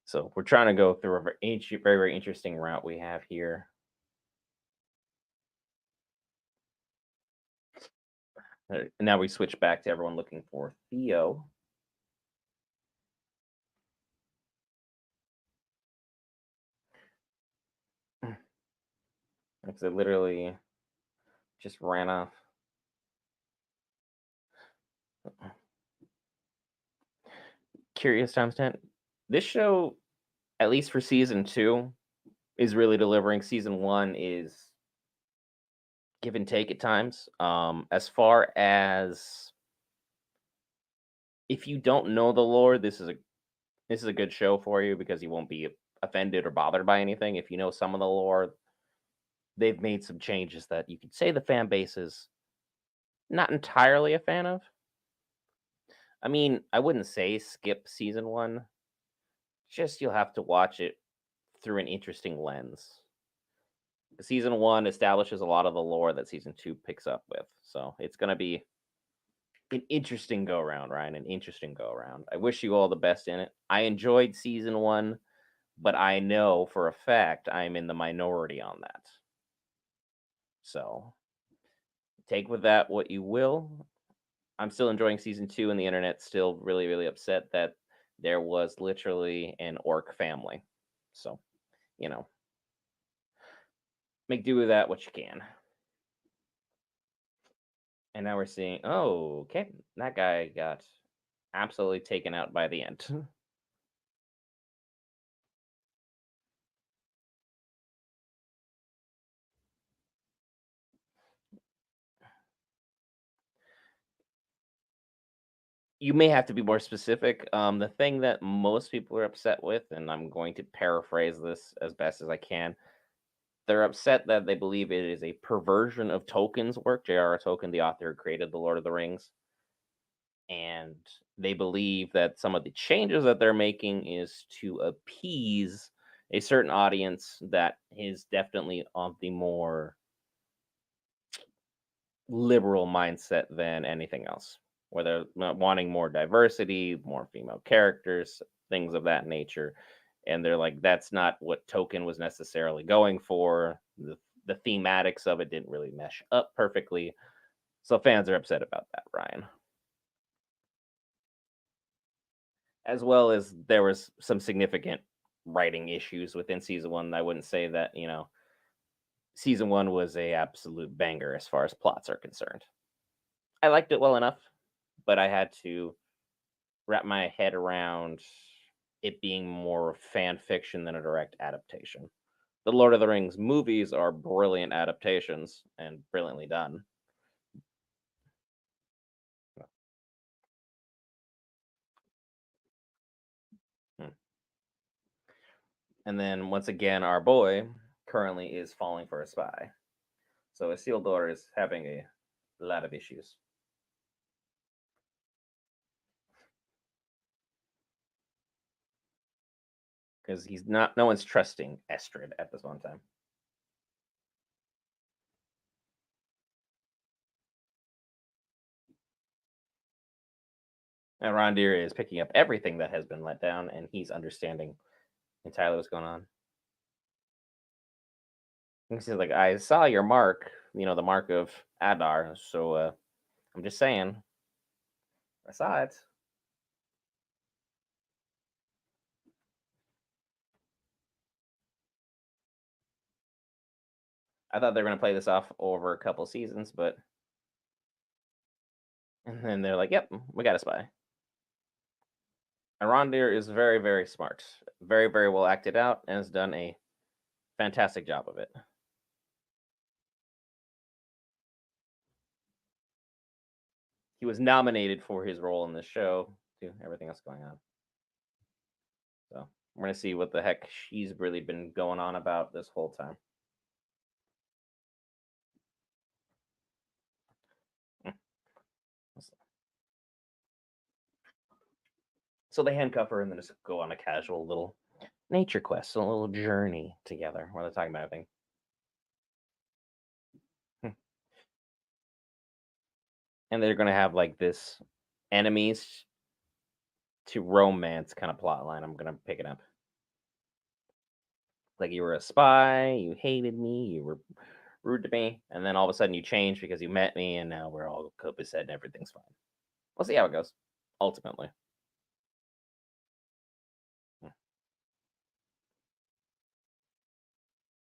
So we're trying to go through a very interesting route we have here. Now we switch back to everyone looking for Theo. Because it literally just ran off. Curious timestamp. This show, at least for season 2, is really delivering. Season 1 is give and take at times. As far as if you don't know the lore, this is a good show for you because you won't be offended or bothered by anything. If you know some of the lore, they've made some changes that you could say the fan base is not entirely a fan of. I mean, I wouldn't say skip season 1. Just you'll have to watch it through an interesting lens. Season 1 establishes a lot of the lore that season 2 picks up with. So it's going to be an interesting go around, Ryan. An interesting go around. I wish you all the best in it. I enjoyed season 1, but I know for a fact I'm in the minority on that. So take with that what you will. I'm still enjoying season 2, and the internet's still really, really upset that there was literally an orc family. So, you know, make do with that what you can. And now we're seeing, oh, okay, that guy got absolutely taken out by the end. You may have to be more specific. The thing that most people are upset with, and I'm going to paraphrase this as best as I can, they're upset that they believe it is a perversion of Tolkien's work. J.R.R. Tolkien, the author who created The Lord of the Rings, and they believe that some of the changes that they're making is to appease a certain audience that is definitely of the more liberal mindset than anything else, where they're wanting more diversity, more female characters, things of that nature. And they're like, that's not what Tolkien was necessarily going for. The thematics of it didn't really mesh up perfectly. So fans are upset about that, Ryan. As well as there was some significant writing issues within season 1. I wouldn't say that, season 1 was a absolute banger as far as plots are concerned. I liked it well enough, but I had to wrap my head around it being more fan fiction than a direct adaptation. The Lord of the Rings movies are brilliant adaptations and brilliantly done. Hmm. And then once again, our boy currently is falling for a spy. So Isildur is having a lot of issues because he's not. No one's trusting Estrid at this one time. And Rondir is picking up everything that has been let down, and he's understanding entirely what's going on. He's like, I saw your mark, the mark of Adar. So I'm just saying, I saw it. I thought they were going to play this off over a couple seasons, but. And then they're like, yep, we got a spy. And Rondir is very, very smart. Very, very well acted out, and has done a fantastic job of it. He was nominated for his role in the show, to everything else going on. So we're gonna see what the heck she's really been going on about this whole time. So they handcuff her and then just go on a casual little nature quest, a little journey together where they're talking about everything. And they're gonna have like this enemies to romance kind of plot line. I'm gonna pick it up. Like you were a spy, you hated me, you were rude to me, and then all of a sudden you changed because you met me, and now we're all copacetic and everything's fine. We'll see how it goes. Ultimately,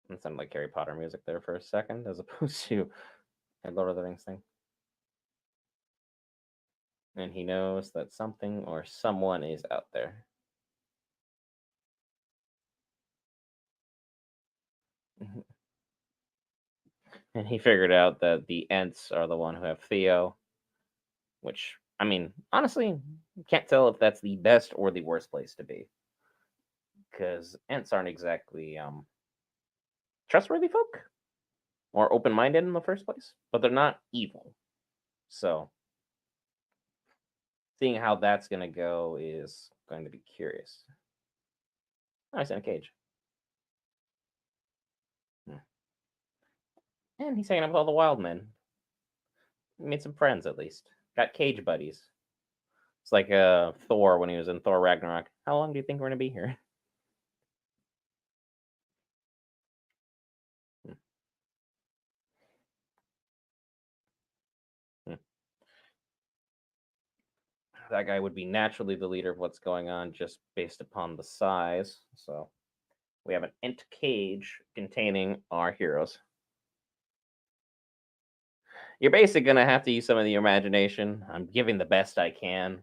it sounded like Harry Potter music there for a second, as opposed to a Lord of the Rings thing. And he knows that something or someone is out there. And he figured out that the Ents are the one who have Theo, which I mean, honestly, can't tell if that's the best or the worst place to be, because Ents aren't exactly trustworthy folk or open-minded in the first place, but they're not evil. So, seeing how that's going to go is going to be curious. Oh, he's in a cage. And he's hanging out with all the wild men. He made some friends, at least. Got cage buddies. It's like Thor when he was in Thor Ragnarok. How long do you think we're going to be here? That guy would be naturally the leader of what's going on just based upon the size. So we have an Ent cage containing our heroes. You're basically going to have to use some of your imagination. I'm giving the best I can,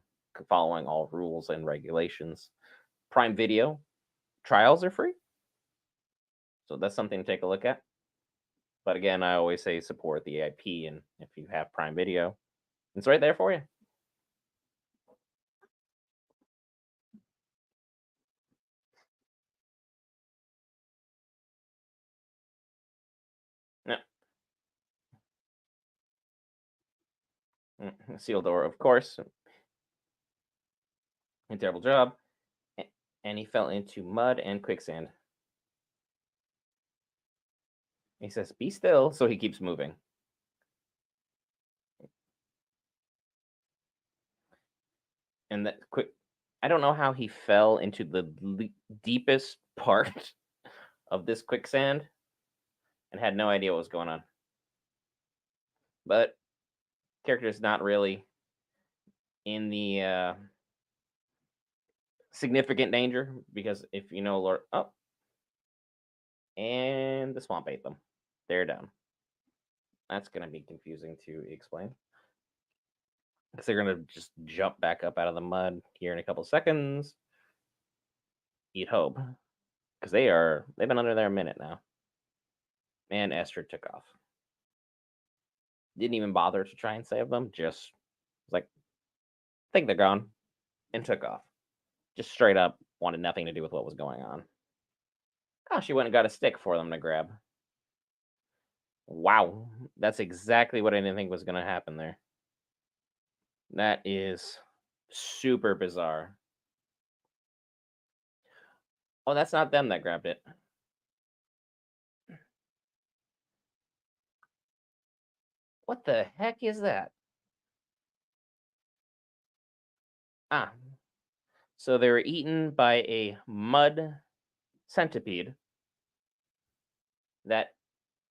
following all rules and regulations. Prime Video trials are free. So that's something to take a look at. But again, I always say support the IP, and if you have Prime Video, it's right there for you. Yeah. Sealdor, of course, a terrible job. And he fell into mud and quicksand. He says, "Be still," so he keeps moving. And that quick, I don't know how he fell into the deepest part of this quicksand and had no idea what was going on. But character is not really in the significant danger because if you know Lord, oh, and the swamp ate them. They're done. That's gonna be confusing to explain. Because they're gonna just jump back up out of the mud here in a couple seconds. You'd hope, because they've been under there a minute now. And Esther took off. Didn't even bother to try and save them. Just was like, think they're gone, and took off. Just straight up wanted nothing to do with what was going on. Oh, she went and got a stick for them to grab. Wow, that's exactly what I didn't think was going to happen there. That is super bizarre. Oh, that's not them that grabbed it. What the heck is that? Ah, so they were eaten by a mud centipede that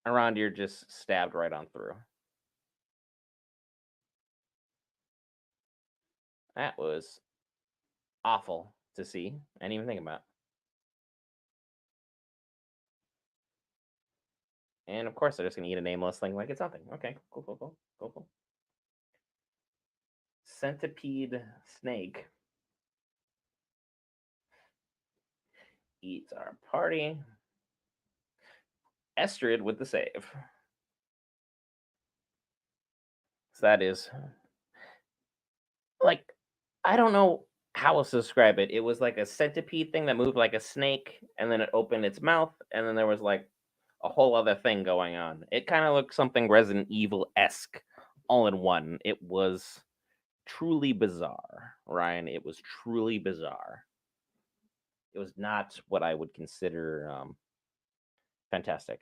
Arondir just stabbed right on through. That was awful to see and even think about. And of course, they're just going to eat a nameless thing like it's nothing. Okay, cool. Centipede snake eats our party. Estrid with the save. So that is like, I don't know how else to describe it. It was like a centipede thing that moved like a snake, and then it opened its mouth, and then there was like a whole other thing going on. It kind of looked something Resident Evil esque all in one. It was truly bizarre, Ryan. It was truly bizarre. It was not what I would consider fantastic.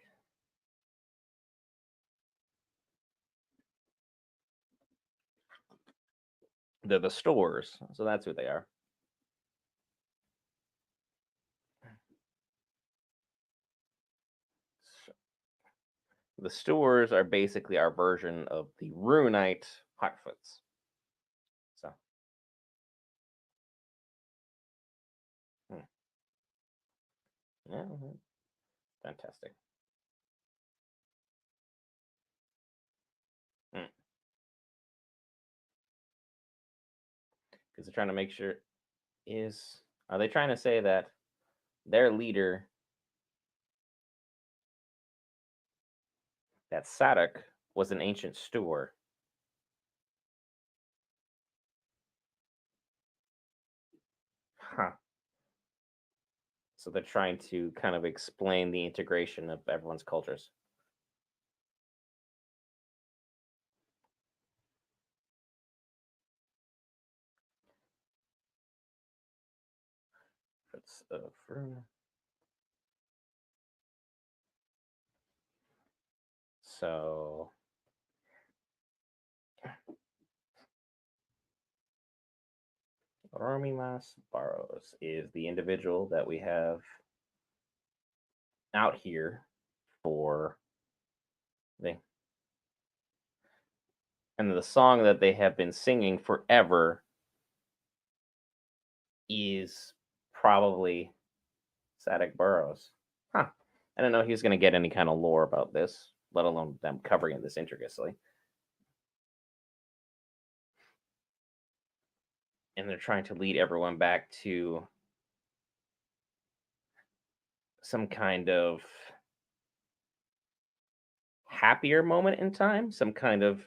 They're the stores, so that's who they are. The stores are basically our version of the Runite Hotfoots. So, yeah, fantastic. Because they're trying to make sure are they trying to say that their leader, that Sadok, was an ancient steward? Huh. So they're trying to kind of explain the integration of everyone's cultures. It's so Romimas Barros is the individual that we have out here for the and the song that they have been singing forever is probably Sadok Burrows. Huh. I don't know he was going to get any kind of lore about this, let alone them covering this intricately. And they're trying to lead everyone back to some kind of happier moment in time, some kind of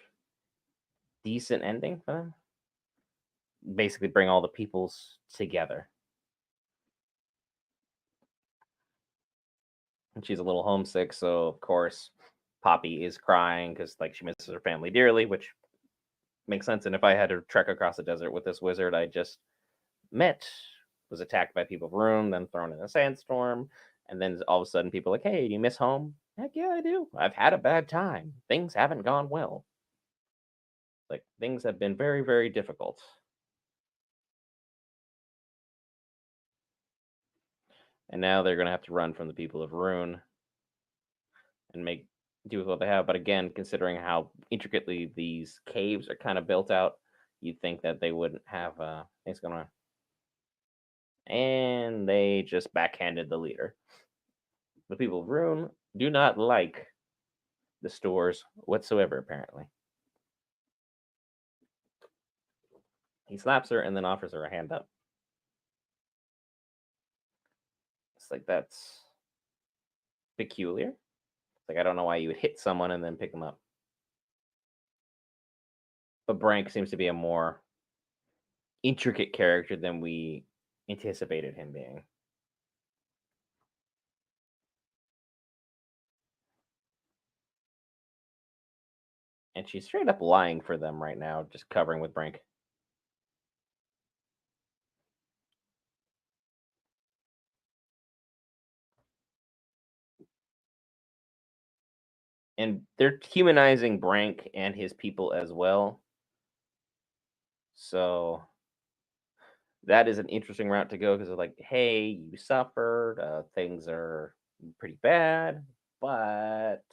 decent ending for them. Basically, bring all the peoples together. And she's a little homesick, so of course, Poppy is crying because like she misses her family dearly, which makes sense. And if I had to trek across the desert with this wizard I just met, was attacked by people of Rune, then thrown in a sandstorm, and then all of a sudden people are like, hey, do you miss home? Heck yeah, I do. I've had a bad time. Things haven't gone well. Like things have been very, very difficult. And now they're gonna have to run from the people of Rune and make do with what they have. But again, considering how intricately these caves are kind of built out, you'd think that they wouldn't have things going on. And they just backhanded the leader. The people of Rune do not like the stores whatsoever, apparently. He slaps her and then offers her a hand up. It's like, that's peculiar. It's like, I don't know why you would hit someone and then pick them up. But Brank seems to be a more intricate character than we anticipated him being. And she's straight up lying for them right now, just covering with Brank. And they're humanizing Brank and his people as well. So that is an interesting route to go because they're like, hey, you suffered, things are pretty bad, but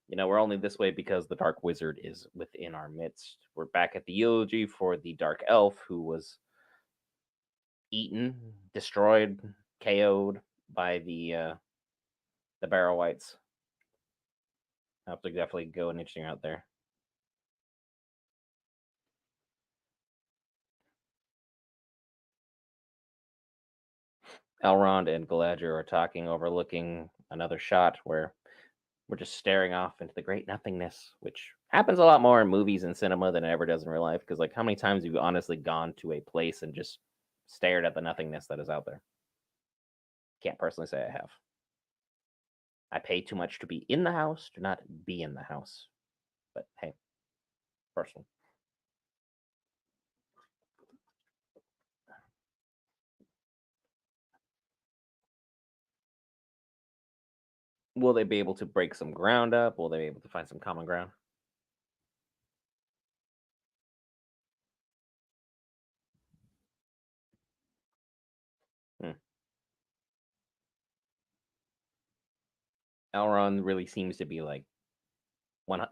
we're only this way because the Dark Wizard is within our midst. We're back at the eulogy for the Dark Elf who was eaten, destroyed, KO'd by the Barrow Whites. I have to definitely go an interesting out there. Elrond and Galadriel are talking, overlooking another shot where we're just staring off into the great nothingness, which happens a lot more in movies and cinema than it ever does in real life. Because, like, how many times have you honestly gone to a place and just stared at the nothingness that is out there? Can't personally say I have. I pay too much to be in the house, to not be in the house. But hey, personal. Will they be able to break some ground up? Will they be able to find some common ground? Hmm. Elrond really seems to be like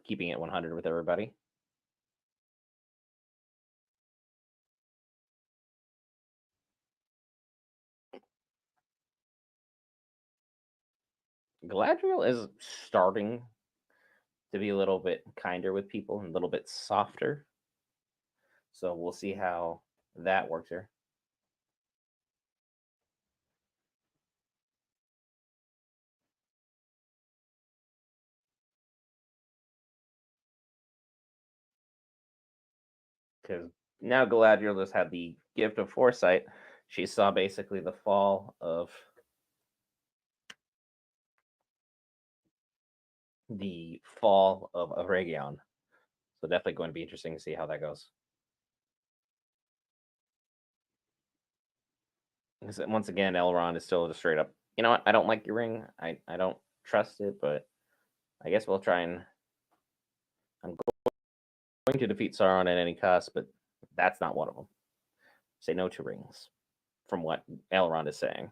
keeping it 100 with everybody. Galadriel is starting to be a little bit kinder with people and a little bit softer. So we'll see how that works here. Because now Galadriel just had the gift of foresight. She saw basically the fall of Eregion. So definitely going to be interesting to see how that goes. Because once again, Elrond is still just straight up, you know what? I don't like your ring. I don't trust it, but I guess we'll try and. I'm going to defeat Sauron at any cost, but that's not one of them. Say no to rings, from what Elrond is saying.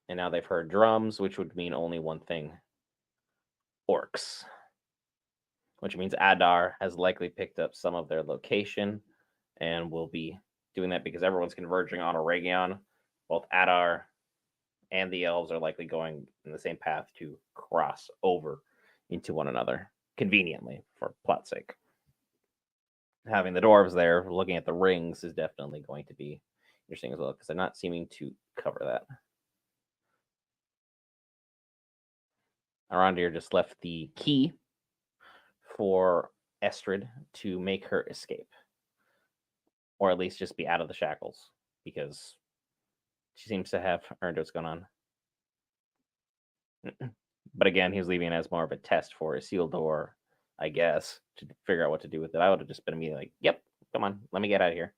And now they've heard drums, which would mean only one thing: orcs. Which means Adar has likely picked up some of their location and will be doing that because everyone's converging on Eregion. Both Adar and the elves are likely going in the same path to cross over into one another conveniently for plot's sake. Having the dwarves there looking at the rings is definitely going to be interesting as well because they're not seeming to cover that. Arondir just left the key for Estrid to make her escape, or at least just be out of the shackles, because she seems to have earned what's going on. But again, he's leaving it as more of a test for a sealed door, I guess, to figure out what to do with it. I would have just been immediately like, yep, come on, let me get out of here.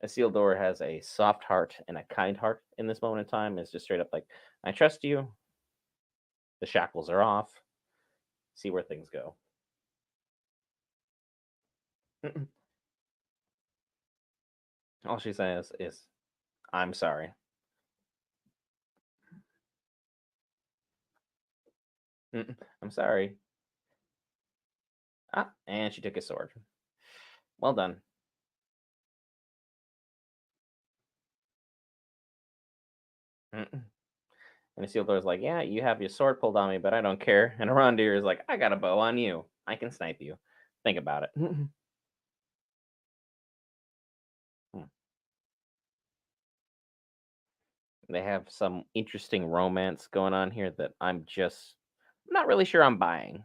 A sealed door has a soft heart and a kind heart in this moment in time. It's just straight up like, I trust you. The shackles are off. See where things go. All she says is, I'm sorry. I'm sorry. Ah, and she took his sword. Well done. And Isildur's like, yeah, you have your sword pulled on me, but I don't care. And Arondir is like, I got a bow on you. I can snipe you. Think about it. They have some interesting romance going on here that I'm not really sure I'm buying.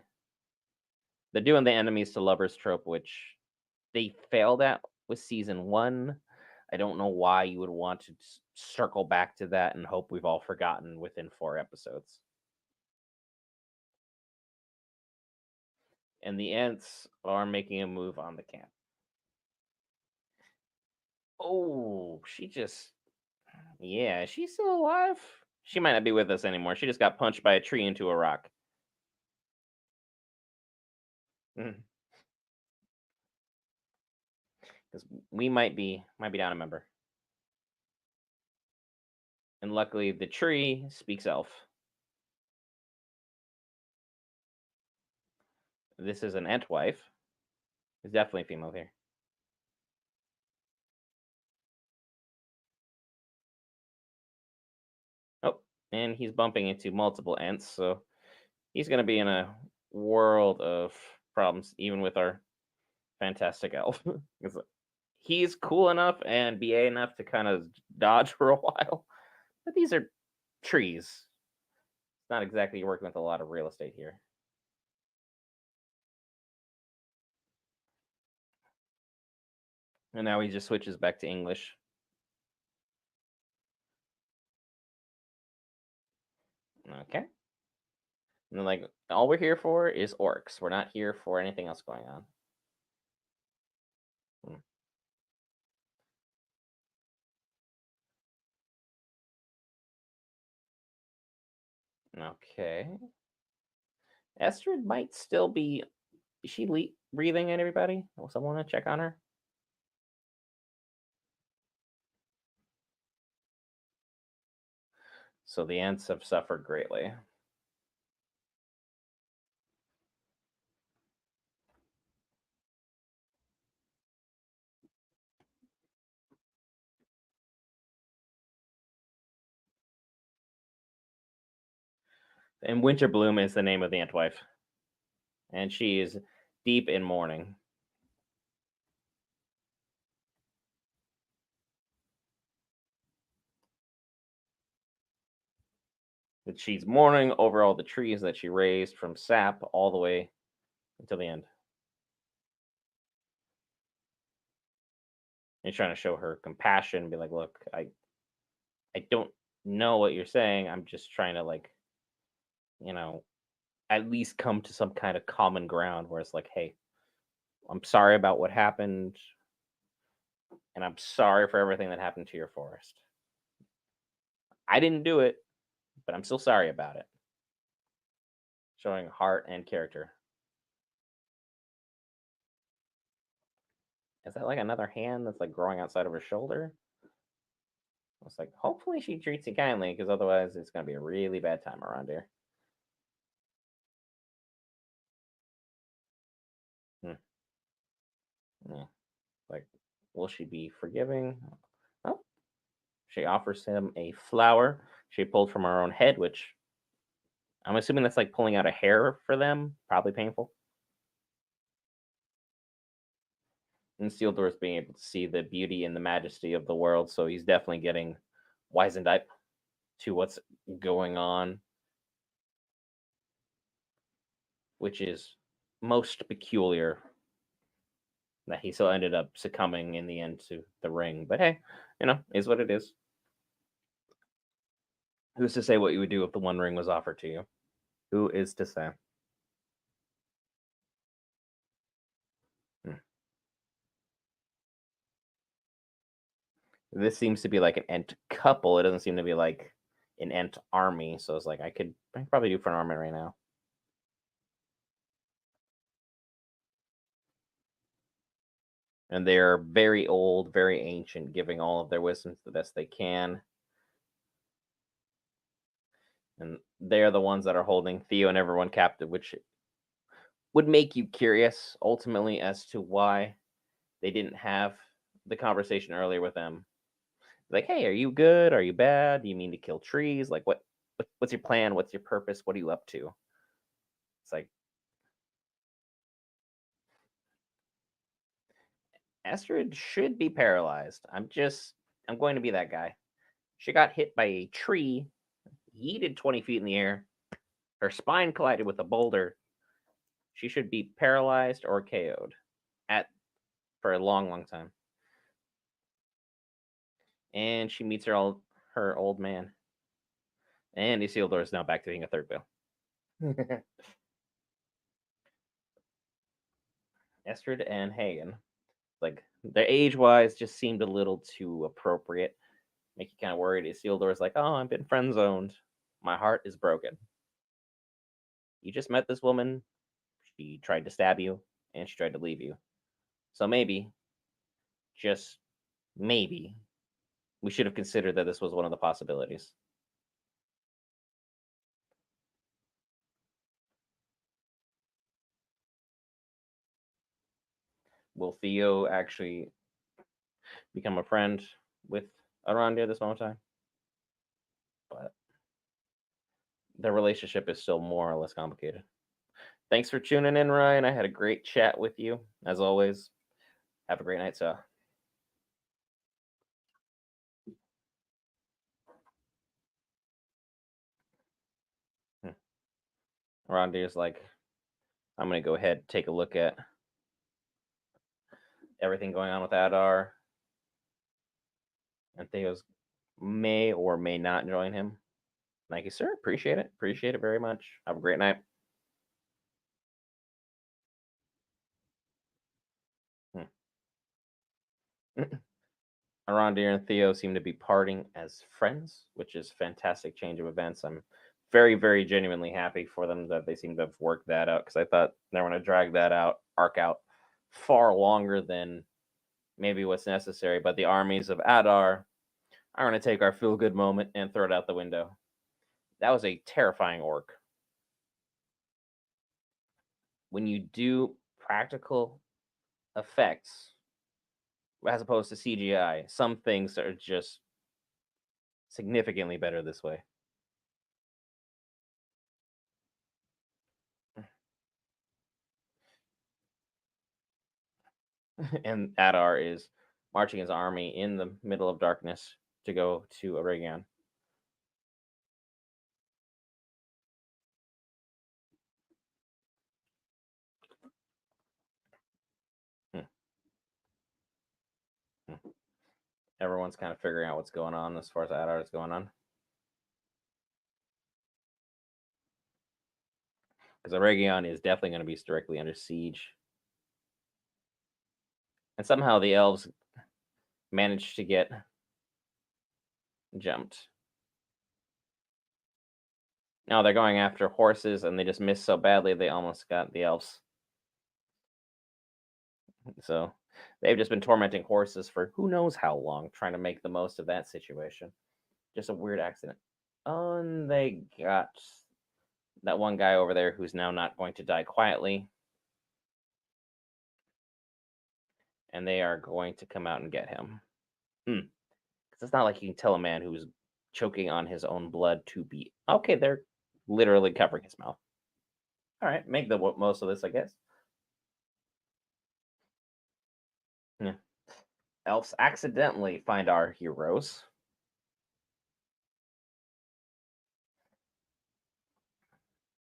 They're doing the enemies to lovers trope, which they failed at with season one. I don't know why you would want to circle back to that and hope we've all forgotten within 4 episodes. And the Ents are making a move on the camp. Oh, yeah, she's still alive. She might not be with us anymore. She just got punched by a tree into a rock. Because we might be down a member. And luckily, the tree speaks elf. This is an Ent wife. It's definitely female here. Oh, and he's bumping into multiple Ents, so he's going to be in a world of problems, even with our fantastic elf. He's cool enough and BA enough to kind of dodge for a while, but these are trees. It's not exactly working with a lot of real estate here. And now he just switches back to English. Okay. And then, like, all we're here for is orcs. We're not here for anything else going on. Okay. Estrid might still be. Is she breathing at everybody? Will someone want to check on her? So the Ents have suffered greatly. And Winterbloom is the name of the Ent wife. And she is deep in mourning. That she's mourning over all the trees that she raised from sap all the way until the end. And trying to show her compassion, be like, look, I don't know what you're saying. I'm just trying to, like, you know, at least come to some kind of common ground where it's like, hey, I'm sorry about what happened, and I'm sorry for everything that happened to your forest. I didn't do it, but I'm still sorry about it. Showing heart and character. Is that like another hand that's like growing outside of her shoulder? It's like, hopefully she treats you kindly, because otherwise it's going to be a really bad time around here. Yeah. Like, will she be forgiving? Oh, she offers him a flower she pulled from her own head, which I'm assuming that's like pulling out a hair for them. Probably painful. And Steeldor's being able to see the beauty and the majesty of the world, so he's definitely getting wizened up to what's going on, which is most peculiar that he still ended up succumbing in the end to the ring. But hey, is what it is. Who's to say what you would do if the One Ring was offered to you? Who is to say? Hmm. This seems to be like an Ent couple. It doesn't seem to be like an Ent army. So it's like I could probably do for an army right now. And they're very old, very ancient, giving all of their wisdom to the best they can. And they're the ones that are holding Theo and everyone captive, which would make you curious ultimately as to why they didn't have the conversation earlier with them. Like, hey, are you good? Are you bad? Do you mean to kill trees? Like, what's your plan? What's your purpose? What are you up to? It's like, Astrid should be paralyzed. I'm going to be that guy. She got hit by a tree, yeeted 20 feet in the air. Her spine collided with a boulder. She should be paralyzed or KO'd at for a long, long time. And she meets her old man. And Isildur is now back to being a third wheel. Estrid and Hagen, like their age wise, just seemed a little too appropriate. Make you kind of worried. Isildur is like, "Oh, I've been friend zoned. My heart is broken. You just met this woman. She tried to stab you, and she tried to leave you. So maybe, just maybe, we should have considered that this was one of the possibilities." Will Theo actually become a friend with Arondir this moment in time? But their relationship is still more or less complicated. Thanks for tuning in, Ryan. I had a great chat with you, as always. Have a great night, sir. Arondir's like, I'm going to go ahead and take a look at everything going on with Adar. And Theo's may or may not join him. Thank you, sir. Appreciate it. Appreciate it very much. Have a great night. Arondir and Theo seem to be parting as friends, which is fantastic change of events. I'm very, very genuinely happy for them that they seem to have worked that out because I thought they were going to drag that arc out far longer than maybe what's necessary. But the armies of Adar are going to take our feel good moment and throw it out the window. That was a terrifying orc. When you do practical effects as opposed to CGI, some things are just significantly better this way. And Adar is marching his army in the middle of darkness to go to Aragon. Hmm. Hmm. Everyone's kind of figuring out what's going on as far as Adar is going on. Because Aragon is definitely going to be directly under siege. And somehow the elves managed to get jumped. Now they're going after horses and they just missed so badly they almost got the elves. So they've just been tormenting horses for who knows how long, trying to make the most of that situation. Just a weird accident. And they got that one guy over there who's now not going to die quietly. And they are going to come out and get him. Because it's not like you can tell a man who's choking on his own blood to be okay. They're literally covering his mouth. All right, make the most of this, I guess. Yeah. Elves accidentally find our heroes.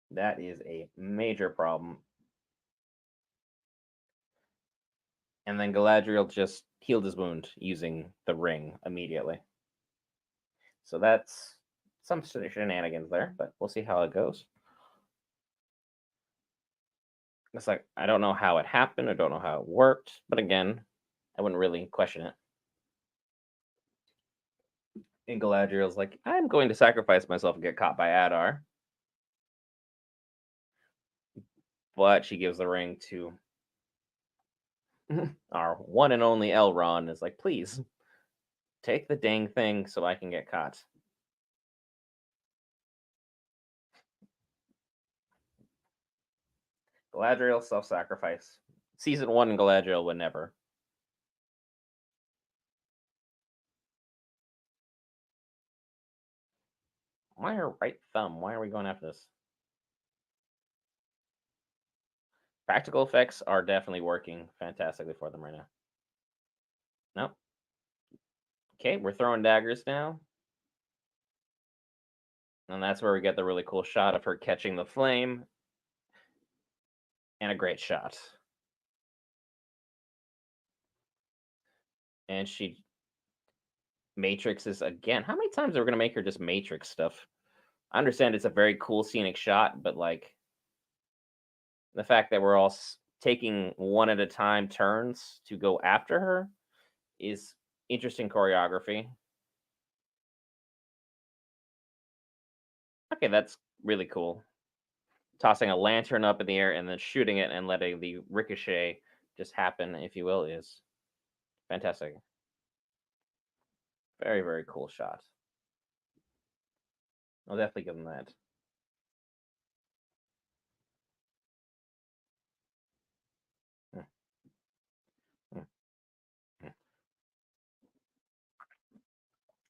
That is a major problem. And then Galadriel just healed his wound using the ring immediately. So that's some shenanigans there, but we'll see how it goes. It's like, I don't know how it happened. I don't know how it worked. But again, I wouldn't really question it. And Galadriel's like, I'm going to sacrifice myself and get caught by Adar. But she gives the ring to our one and only Elrond. Is like, please, take the dang thing so I can get caught. Galadriel self-sacrifice. Season 1 Galadriel would never. Why her right thumb? Why are we going after this? Practical effects are definitely working fantastically for them right now. No. Okay, we're throwing daggers now. And that's where we get the really cool shot of her catching the flame. And a great shot. And she matrixes again. How many times are we going to make her just matrix stuff? I understand it's a very cool scenic shot, but like the fact that we're all taking one at a time turns to go after her is interesting choreography. Okay, that's really cool. Tossing a lantern up in the air and then shooting it and letting the ricochet just happen, if you will, is fantastic. Very, very cool shot. I'll definitely give them that. Mm, mm, mm.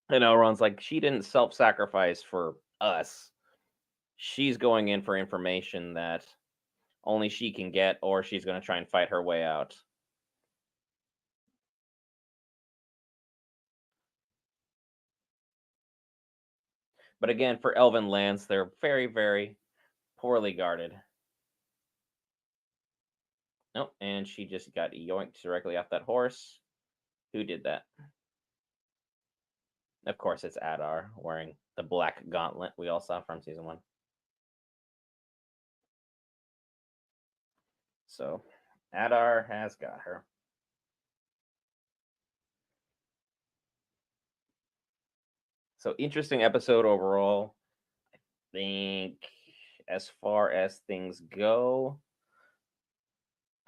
And Elrond's like, she didn't self-sacrifice for us. She's going in for information that only she can get, or she's going to try and fight her way out. But again, for Elven lands, they're very, very poorly guarded. Nope, and she just got yoinked directly off that horse. Who did that? Of course, it's Adar wearing the black gauntlet we all saw from season 1. So, Adar has got her. So, interesting episode overall. I think as far as things go,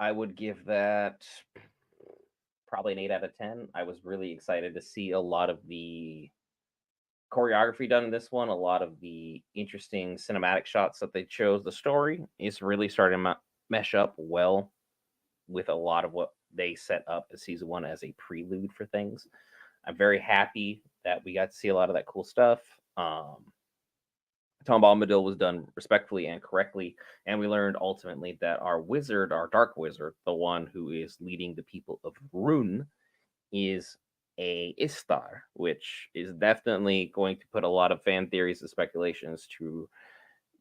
I would give that probably an 8 out of 10. I was really excited to see a lot of the choreography done in this one, a lot of the interesting cinematic shots that they chose. The story is really starting to mesh up well with a lot of what they set up as season 1 as a prelude for things. I'm very happy that we got to see a lot of that cool stuff. Tom Bombadil was done respectfully and correctly, and we learned ultimately that our wizard, our dark wizard, the one who is leading the people of Rune, is a Istar, which is definitely going to put a lot of fan theories and speculations to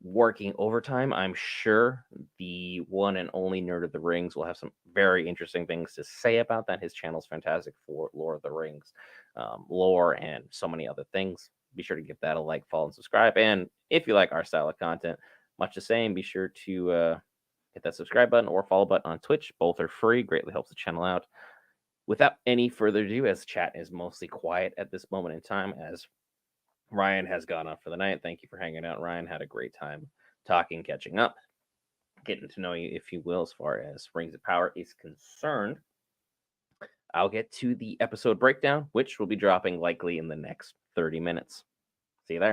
working overtime. I'm sure the one and only Nerd of the Rings will have some very interesting things to say about that. His channel's fantastic for Lord of the Rings lore and so many other things. Be sure to give that a like, follow, and subscribe. And if you like our style of content, much the same, be sure to hit that subscribe button or follow button on Twitch. Both are free, greatly helps the channel out. Without any further ado, as chat is mostly quiet at this moment in time, as Ryan has gone off for the night. Thank you for hanging out, Ryan. Had a great time talking, catching up, getting to know you, if you will, as far as Rings of Power is concerned. I'll get to the episode breakdown, which will be dropping likely in the next 30 minutes. See you there.